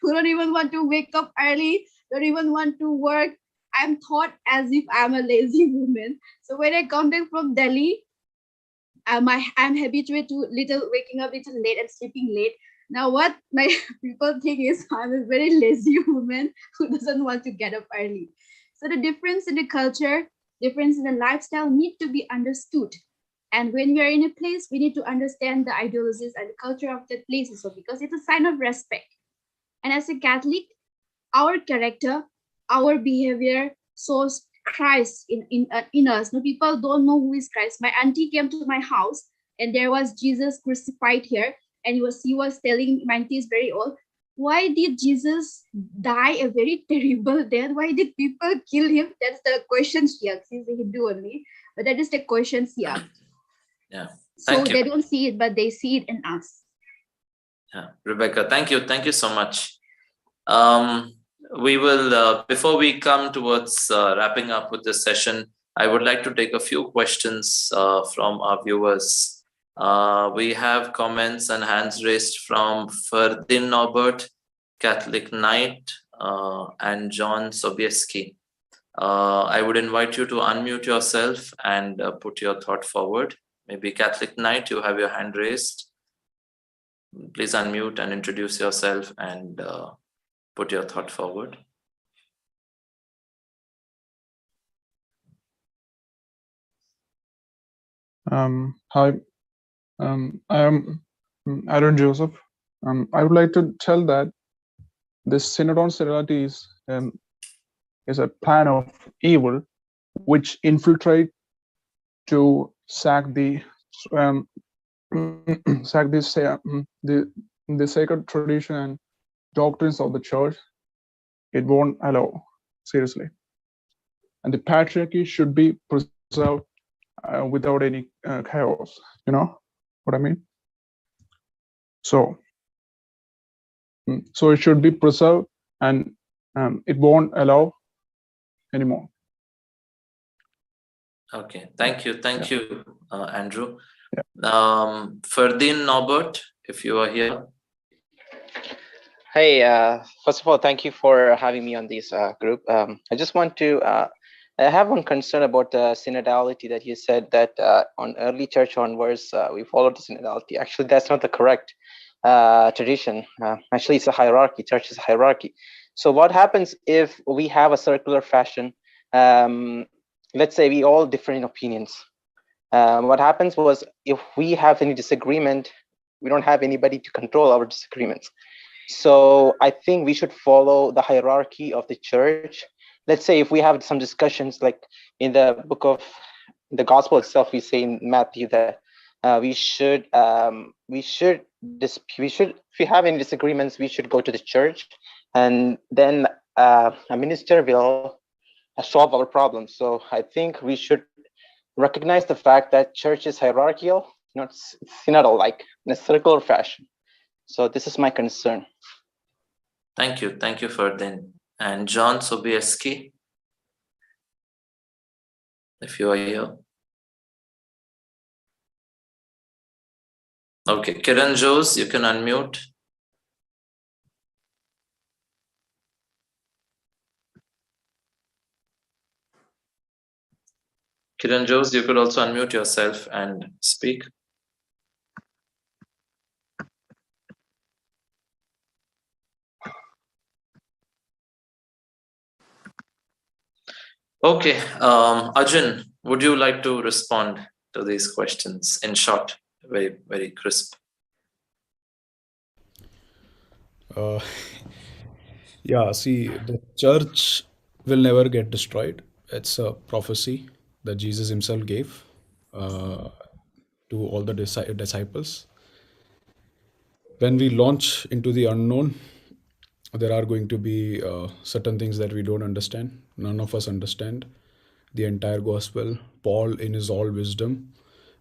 want to wake up early, don't even want to work. I'm thought as if I'm a lazy woman. So when I come back from Delhi, I'm habituated to waking up little late and sleeping late. Now what my people think is I'm a very lazy woman who doesn't want to get up early. So the difference in the culture, difference in the lifestyle need to be understood. And when we are in a place, we need to understand the ideologies and the culture of that place also, because it's a sign of respect. And as a Catholic, our character, our behavior shows Christ in us. No, people don't know who is Christ. My auntie came to my house and there was Jesus crucified here, and he was telling, my auntie is very old, why did Jesus die a very terrible death? Why did people kill him? That's the question she asked. She's a Hindu only, but that is the question she asked. Yeah. So they don't see it, but they see it in us. Yeah, Rebecca, thank you so much. We will, before we come towards wrapping up with this session, I would like to take a few questions from our viewers. We have comments and hands raised from Ferdin Norbert, Catholic Knight, and John Sobieski. I would invite you to unmute yourself and put your thought forward. Maybe Catholic Knight, you have your hand raised. Please unmute and introduce yourself and put your thought forward. Hi, I am Aaron Joseph. I would like to tell that this Synod on Synodality is a plan of evil which infiltrate to sack the sacred tradition and doctrines of the church. it won't allow, seriously. And the patriarchy should be preserved without any chaos. You know what I mean? So it should be preserved, and it won't allow anymore. Okay, thank you, Andrew. Ferdinand Norbert, if you are here. Hey, first of all, thank you for having me on this group. I just want to, I have one concern about the synodality that you said that on early church onwards, we followed the synodality. Actually, that's not the correct tradition. Actually, it's a hierarchy. Church is a hierarchy. So what happens if we have a circular fashion? Let's say we all differ in opinions. What happens was, if we have any disagreement, we don't have anybody to control our disagreements. So I think we should follow the hierarchy of the church. Let's say if we have some discussions, like in the book of the gospel itself, we say in Matthew that if we have any disagreements, we should go to the church, and then a minister will solve our problems. So I think we should recognize the fact that church is hierarchical, not synodal-like, in a circular fashion. So this is my concern. Thank you, Ferdinand. And John Sobieski, if you are here. Okay, Kiran Jose, you can unmute. Kiran Jose, you could also unmute yourself and speak. Okay, Arjun, would you like to respond to these questions in short, very, very crisp? Yeah, see, the church will never get destroyed. It's a prophecy that Jesus himself gave to all the disciples. When we launch into the unknown, there are going to be certain things that we don't understand. None of us understand the entire gospel. Paul, in his all wisdom,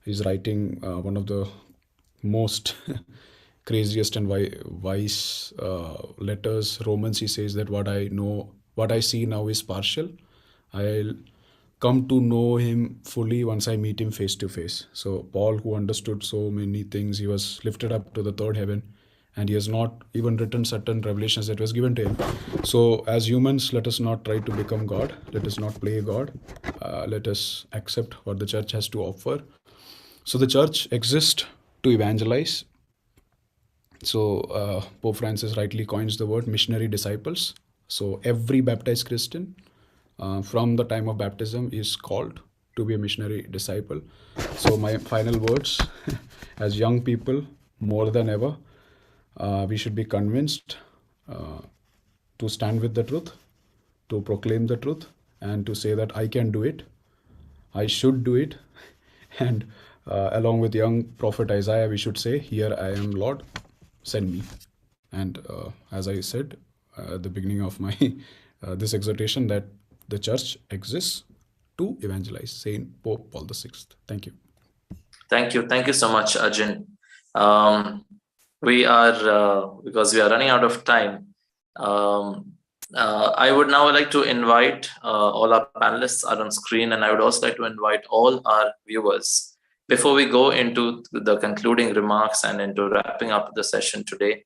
is writing one of the most craziest and wise letters. Romans, he says that what I see now is partial. I'll come to know him fully once I meet him face to face. So Paul, who understood so many things, he was lifted up to the third heaven, and he has not even written certain revelations that was given to him. So as humans, let us not try to become God. Let us not play God. Let us accept what the church has to offer. So the church exists to evangelize. So Pope Francis rightly coins the word missionary disciples. So every baptized Christian from the time of baptism is called to be a missionary disciple. So my final words, as young people, more than ever, we should be convinced to stand with the truth, to proclaim the truth, and to say that I can do it, I should do it. And along with young prophet Isaiah, we should say, "Here I am, Lord, send me." And as I said at the beginning of my this exhortation, that the church exists to evangelize. Saint Pope Paul VI. Thank you. Thank you so much, Arjun. We are, because we are running out of time, I would now like to invite all our panelists are on screen, and I would also like to invite all our viewers. Before we go into the concluding remarks and into wrapping up the session today,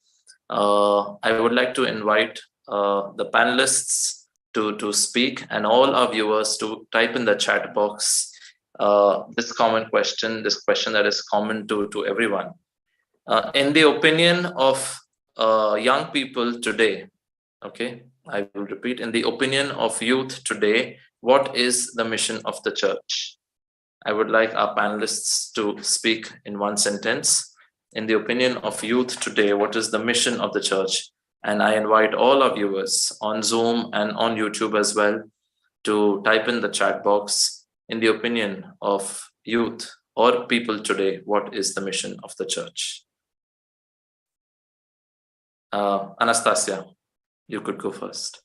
I would like to invite the panelists to speak, and all our viewers to type in the chat box this common question, this question that is common to everyone. In the opinion of young people today, okay, I will repeat, in the opinion of youth today, what is the mission of the church? I would like our panelists to speak in one sentence. In the opinion of youth today, what is the mission of the church? And I invite all our viewers on Zoom and on YouTube as well to type in the chat box, in the opinion of youth or people today, what is the mission of the church? Anastasia, you could go first.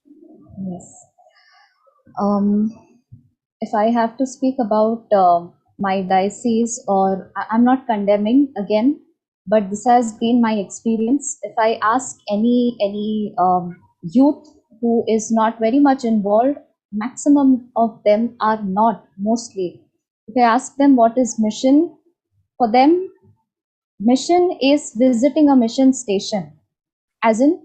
Yes. If I have to speak about my diocese, or I'm not condemning again, but this has been my experience. If I ask any youth who is not very much involved, maximum of them are not, mostly. If I ask them what is mission, for them, mission is visiting a mission station. As in,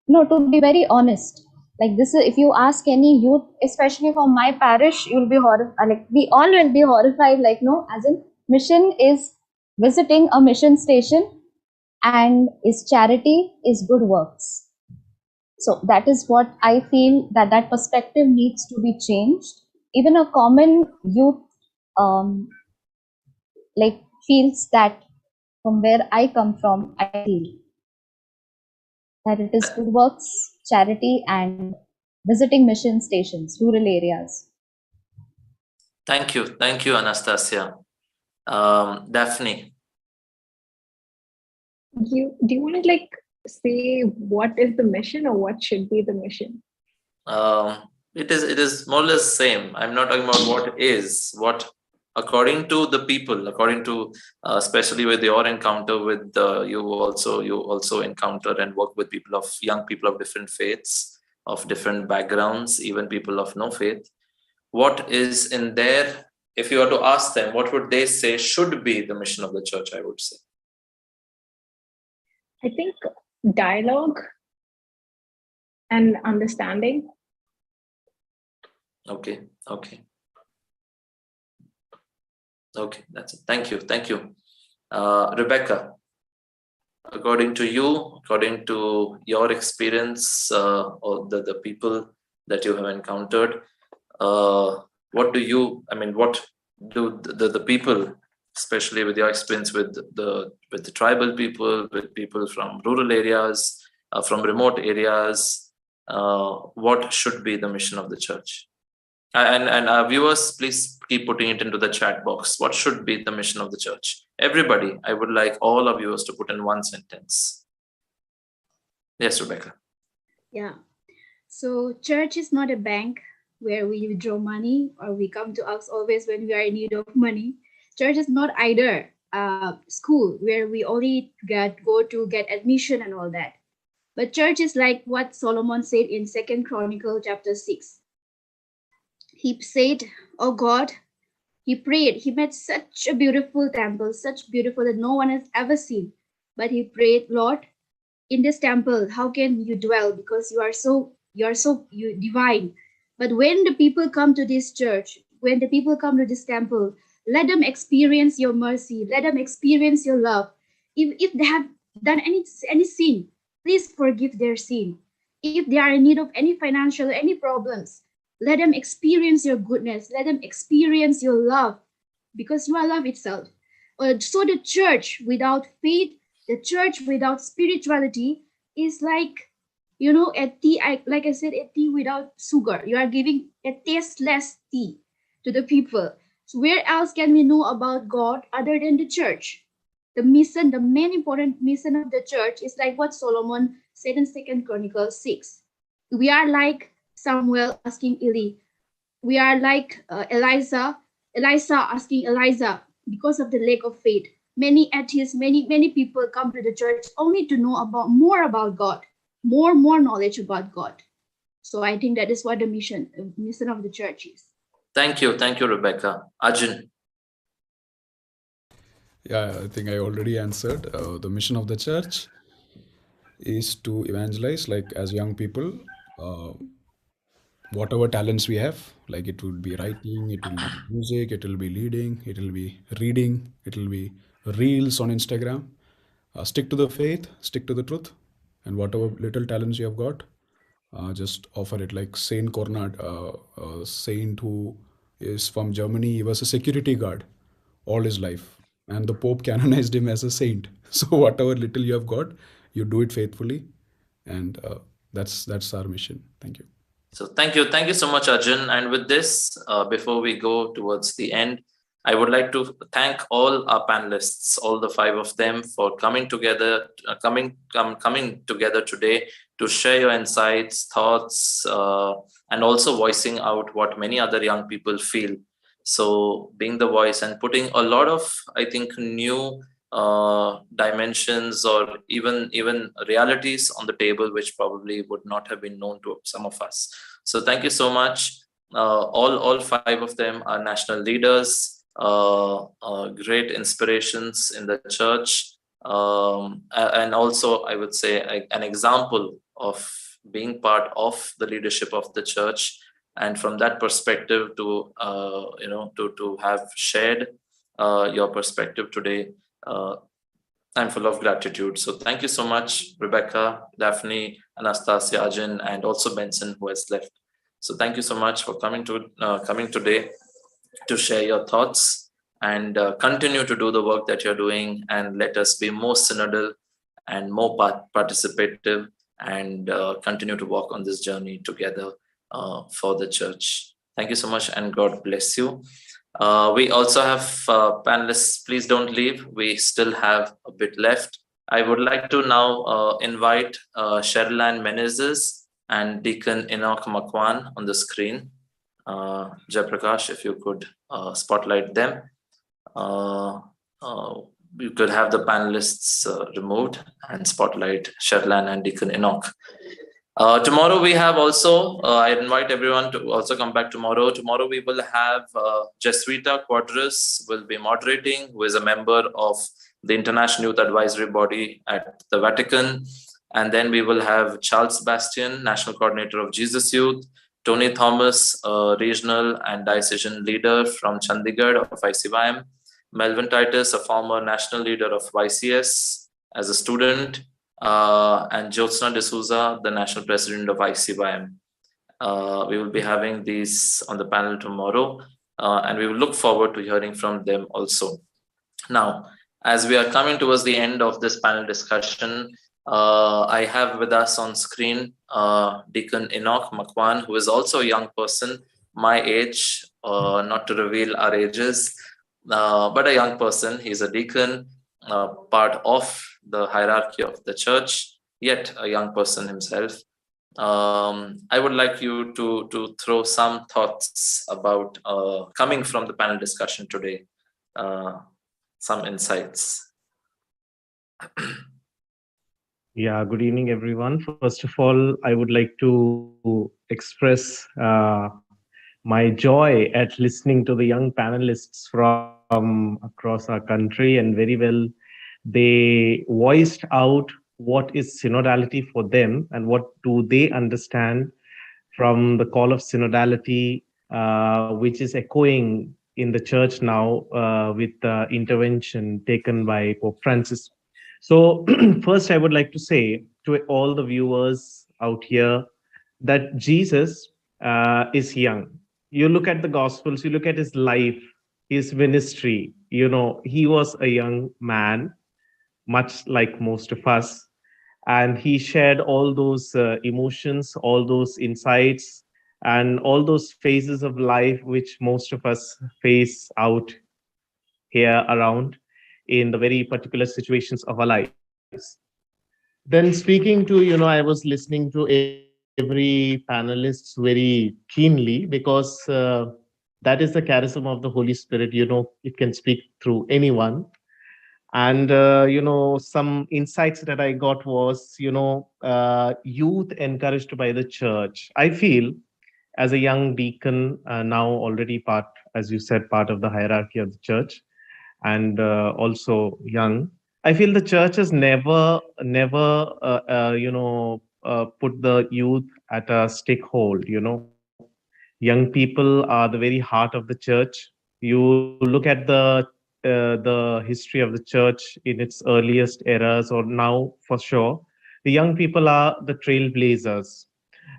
no, to be very honest, like this is, if you ask any youth, especially from my parish, you'll be horrified, like we all will be horrified, like, no, as in, mission is visiting a mission station, and is charity, is good works. So that is what I feel, that perspective needs to be changed. Even a common youth like feels that from where I come from, I feel that it is good works, charity, and visiting mission stations, rural areas. Thank you, Anastasia. Daphne. Do you want to like say what is the mission or what should be the mission? It is more or less same. I'm not talking about what is, what according to the people, according to especially with your encounter with you also encounter and work with young people of different faiths, of different backgrounds, even people of no faith. What is in there? If you were to ask them, what would they say should be the mission of the church? I would say, I think dialogue and understanding. Okay, that's it. Thank you. Rebecca, according to you, according to your experience, or the people that you have encountered, what do the people, especially with your experience with the tribal people, with people from rural areas, from remote areas, what should be the mission of the church? And our viewers, please keep putting it into the chat box. What should be the mission of the church? Everybody, I would like all our viewers to put in one sentence. Yes, Rebecca. Yeah. So church is not a bank where we withdraw money or we come to us always when we are in need of money. Church is not either school where we only go to get admission and all that. But church is like what Solomon said in 2 Chronicles chapter 6. He said, oh God, he prayed. He made such a beautiful temple, such beautiful that no one has ever seen. But he prayed, Lord, in this temple, how can you dwell? Because you are so divine. But when the people come to this church, when the people come to this temple, let them experience your mercy. Let them experience your love. If they have done any sin, please forgive their sin. If they are in need of any financial or any problems, let them experience your goodness. Let them experience your love, because you are love itself. So the church without faith, the church without spirituality is like, a tea, like I said, a tea without sugar. You are giving a tasteless tea to the people. So where else can we know about God other than the church? The mission, the main important mission of the church is like what Solomon said in 2 Chronicles 6. We are like Samuel asking Eli. We are like Elisha asking Elijah because of the lack of faith. Many atheists, many people come to the church only to know more about God, more knowledge about God. So I think that is what the mission of the church is. Thank you, Rebecca. Arjun. Yeah, I think I already answered. The mission of the church is to evangelize, like as young people, whatever talents we have, like it would be writing, it will be music, it will be leading, it will be reading, it will be reels on Instagram. Stick to the faith, stick to the truth, and whatever little talents you have got, just offer it. Like Saint Cornard, a saint who is from Germany, he was a security guard all his life, and the Pope canonized him as a saint. So whatever little you have got, you do it faithfully, and that's our mission. Thank you. So thank you so much, Arjun. And with this, before we go towards the end, I would like to thank all our panelists, all the 5 of them, for coming together, coming together today to share your insights, thoughts, and also voicing out what many other young people feel. So being the voice and putting a lot of, I think, new dimensions or even realities on the table, which probably would not have been known to some of us. So thank you so much. All 5 of them are national leaders, great inspirations in the church, and also I would say an example of being part of the leadership of the church. And from that perspective, to to have shared your perspective today, I'm full of gratitude. So thank you so much, Rebecca, Daphne, Anastasia, Ajin, and also Benson, who has left. So thank you so much for coming today to share your thoughts, and continue to do the work that you're doing, and let us be more synodal and more participative, and continue to walk on this journey together for the church. Thank you so much, and God bless you. We also have panelists. Please don't leave. We still have a bit left. I would like to now invite Sherlan Menezes and Deacon Enoch Makwan on the screen. Jayaprakash, if you could spotlight them. You could have the panelists removed and spotlight Sherlan and Deacon Enoch. Tomorrow we have also, I invite everyone to also come back tomorrow. Tomorrow we will have Jesuita Quadras will be moderating, who is a member of the International Youth Advisory Body at the Vatican. And then we will have Charles Bastian, National Coordinator of Jesus Youth, Tony Thomas, Regional and Diocesan Leader from Chandigarh of ICYM, Melvin Titus, a former National Leader of YCS as a student, and Jyotsna D'Souza, the National President of ICYM. We will be having these on the panel tomorrow, and we will look forward to hearing from them also. Now, as we are coming towards the end of this panel discussion, I have with us on screen Deacon Enoch Makwan, who is also a young person, my age, not to reveal our ages, but a young person. He's a deacon, part of the hierarchy of the church, yet a young person himself. I would like you to throw some thoughts about coming from the panel discussion today, some insights. Yeah, good evening, everyone. First of all, I would like to express my joy at listening to the young panelists from across our country, and very well they voiced out what is synodality for them and what do they understand from the call of synodality, which is echoing in the church now with the intervention taken by Pope Francis. So first, I would like to say to all the viewers out here that Jesus is young. You look at the Gospels, you look at his life, his ministry, he was a young man, much like most of us. And he shared all those emotions, all those insights, and all those phases of life which most of us face out here around in the very particular situations of our lives. Then speaking to, I was listening to every panelist very keenly, because that is the charism of the Holy Spirit. It can speak through anyone. And, some insights that I got was, youth encouraged by the church. I feel as a young deacon, now already part, as you said, part of the hierarchy of the church, and also young, I feel the church has never put the youth at a stakehold. Young people are the very heart of the church. You look at the history of the church in its earliest eras, or now for sure, the young people are the trailblazers.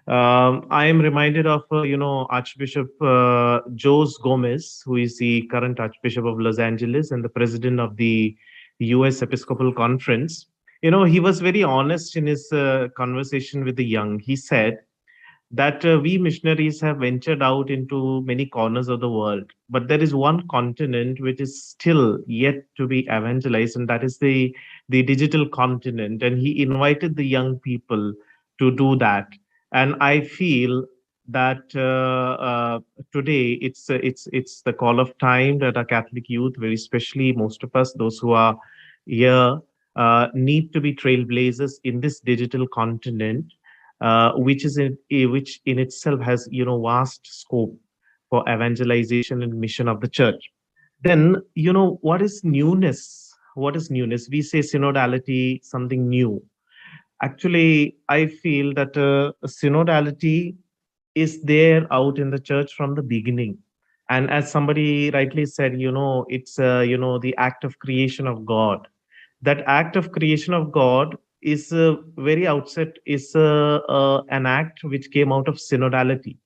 I am reminded of, Archbishop Jose Gomez, who is the current Archbishop of Los Angeles and the president of the US Episcopal Conference. He was very honest in his conversation with the young. He said that we missionaries have ventured out into many corners of the world, but there is one continent which is still yet to be evangelized, and that is the digital continent. And he invited the young people to do that. And I feel that today it's the call of time that our Catholic youth, very especially most of us, those who are here, need to be trailblazers in this digital continent, which in itself has vast scope for evangelization and mission of the church. Then what is newness? What is newness? We say synodality, something new. Actually, I feel that synodality is there out in the church from the beginning. And as somebody rightly said, it's the act of creation of God. That act of creation of God is very outset is an act which came out of synodality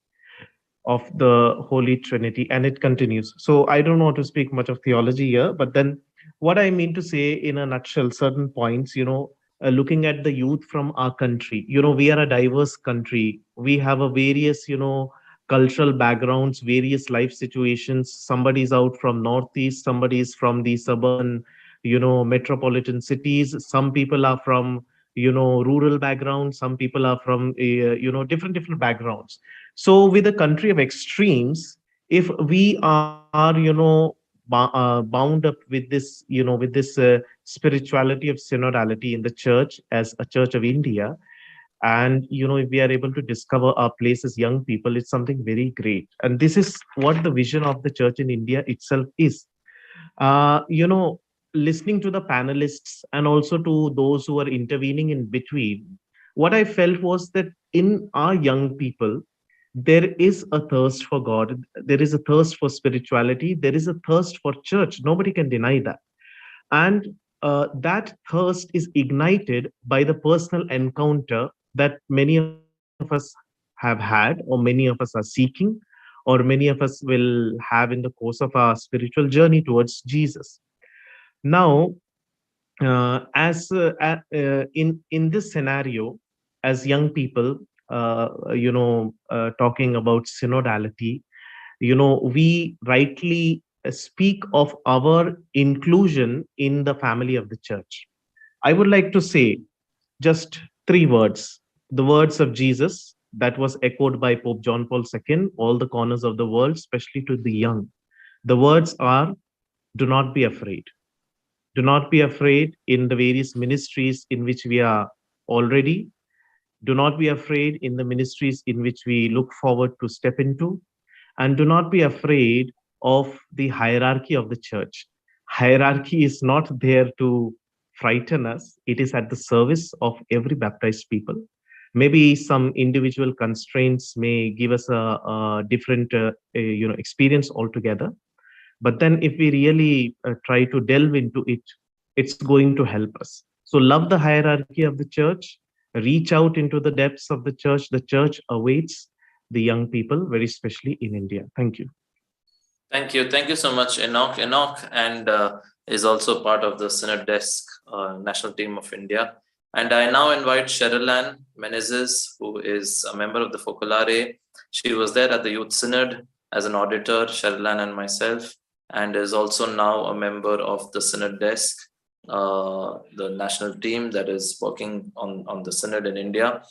of the Holy Trinity, and it continues. So I don't want to speak much of theology here, but then what I mean to say in a nutshell, certain points, looking at the youth from our country, we are a diverse country. We have a various, cultural backgrounds, various life situations. Somebody's out from Northeast, somebody's from the suburban, metropolitan cities. Some people are from, rural backgrounds. Some people are from, different backgrounds. So with a country of extremes, if we are, bound up with this, spirituality of synodality in the church as a Church of India, and if we are able to discover our place as young people, it's something very great. And this is what the vision of the church in India itself is. Listening to the panelists and also to those who are intervening in between, what I felt was that in our young people, there is a thirst for God. There is a thirst for spirituality. There is a thirst for church. Nobody can deny that. And that thirst is ignited by the personal encounter that many of us have had, or many of us are seeking, or many of us will have in the course of our spiritual journey towards Jesus. Now, in this scenario, as young people, talking about synodality, we rightly speak of our inclusion in the family of the church. I would like to say just 3 words, the words of Jesus that was echoed by Pope John Paul II, all the corners of the world, especially to the young. The words are, do not be afraid. Do not be afraid in the various ministries in which we are already. Do not be afraid in the ministries in which we look forward to step into. And do not be afraid of the hierarchy of the church. Hierarchy is not there to frighten us. It is at the service of every baptized people. Maybe some individual constraints may give us a different experience altogether. But then if we really try to delve into it, it's going to help us. So love the hierarchy of the church, reach out into the depths of the church. The church awaits the young people, very especially in India. Thank you. Thank you. Thank you so much, Enoch. Enoch and is also part of the Synod Desk National Team of India. And I now invite Sherilyn Menezes, who is a member of the Focolare. She was there at the Youth Synod as an auditor, Sherilyn and myself, and is also now a member of the Synod Desk, the national team that is working on the Synod in India.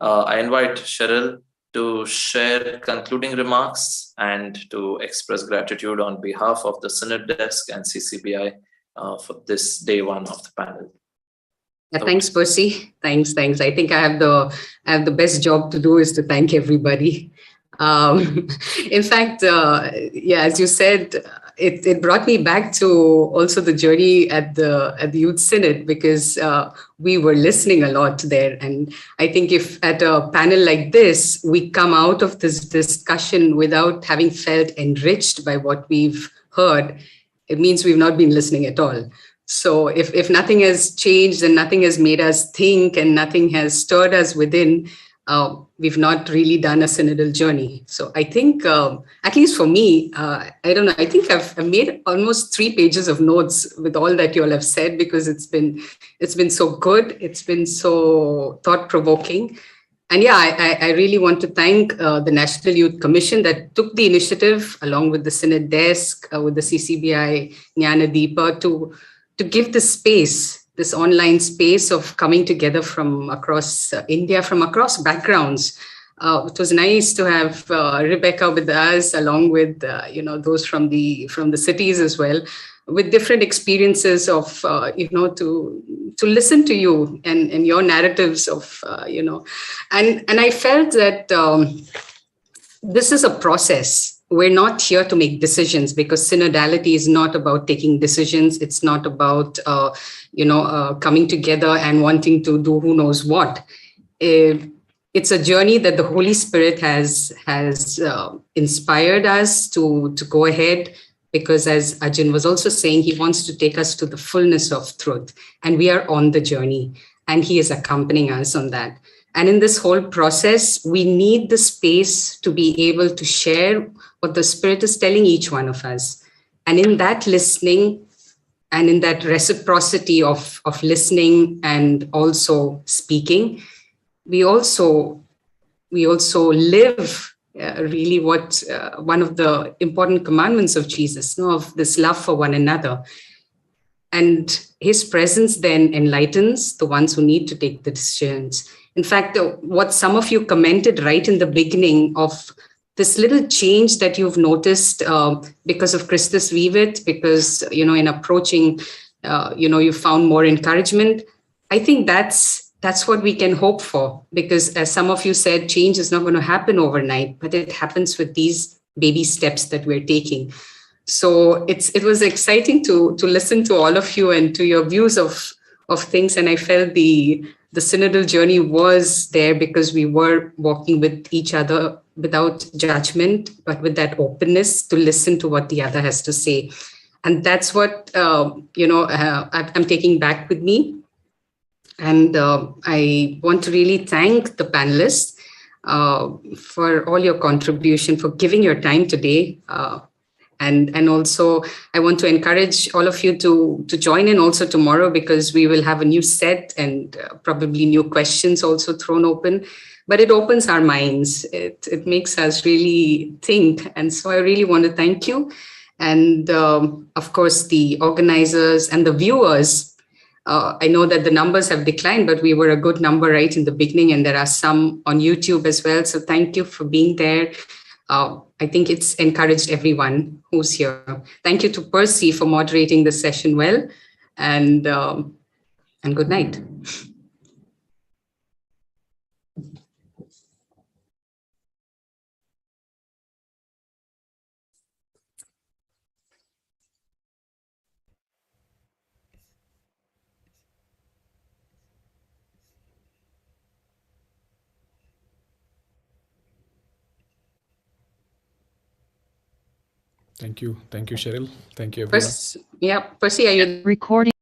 I invite Cheryl to share concluding remarks and to express gratitude on behalf of the Synod Desk and CCBI for this day 1 of the panel. Yeah, thanks, Percy. Thanks. I think I have the best job to do is to thank everybody. In fact, as you said, it brought me back to also the journey at the Youth Synod, because we were listening a lot there. And I think if at a panel like this, we come out of this discussion without having felt enriched by what we've heard, it means we've not been listening at all. So if nothing has changed and nothing has made us think and nothing has stirred us within, we've not really done a synodal journey. So I think, at least for me, I don't know, I think I've made almost 3 pages of notes with all that you all have said, because it's been so good. It's been so thought-provoking. And yeah, I really want to thank the National Youth Commission that took the initiative, along with the Synod Desk, with the CCBI, Jnana Deepa, to give the space this online space of coming together from across India, from across backgrounds. It was nice to have Rebecca with us, along with those from the cities as well, with different experiences of to listen to you and your narratives of and I felt that this is a process. We're not here to make decisions, because synodality is not about taking decisions. It's not about coming together and wanting to do who knows what. It's a journey that the Holy Spirit has inspired us to go ahead, because as Ajin was also saying, he wants to take us to the fullness of truth, and we are on the journey, and he is accompanying us on that. And in this whole process, we need the space to be able to share what the Spirit is telling each one of us. And in that listening and in that reciprocity of listening and also speaking, we also live really what one of the important commandments of Jesus, of this love for one another. And his presence then enlightens the ones who need to take the decisions. In fact, what some of you commented right in the beginning of this little change that you've noticed because of Christus Vivit, because, in approaching, you found more encouragement. I think that's what we can hope for, because as some of you said, change is not going to happen overnight, but it happens with these baby steps that we're taking. So it was exciting to listen to all of you and to your views of things. And I felt the synodal journey was there because we were walking with each other without judgment, but with that openness to listen to what the other has to say. And that's what, I'm taking back with me. And I want to really thank the panelists for all your contribution, for giving your time today. And also, I want to encourage all of you to join in also tomorrow, because we will have a new set and probably new questions also thrown open. But it opens our minds. It makes us really think. And so I really want to thank you. And of course, the organizers and the viewers. I know that the numbers have declined, but we were a good number right in the beginning. And there are some on YouTube as well. So thank you for being there. I think it's encouraged everyone who's here. Thank you to Percy for moderating the session well, and good night. Thank you, Cheryl. Thank you, everyone. Percy, are you recording?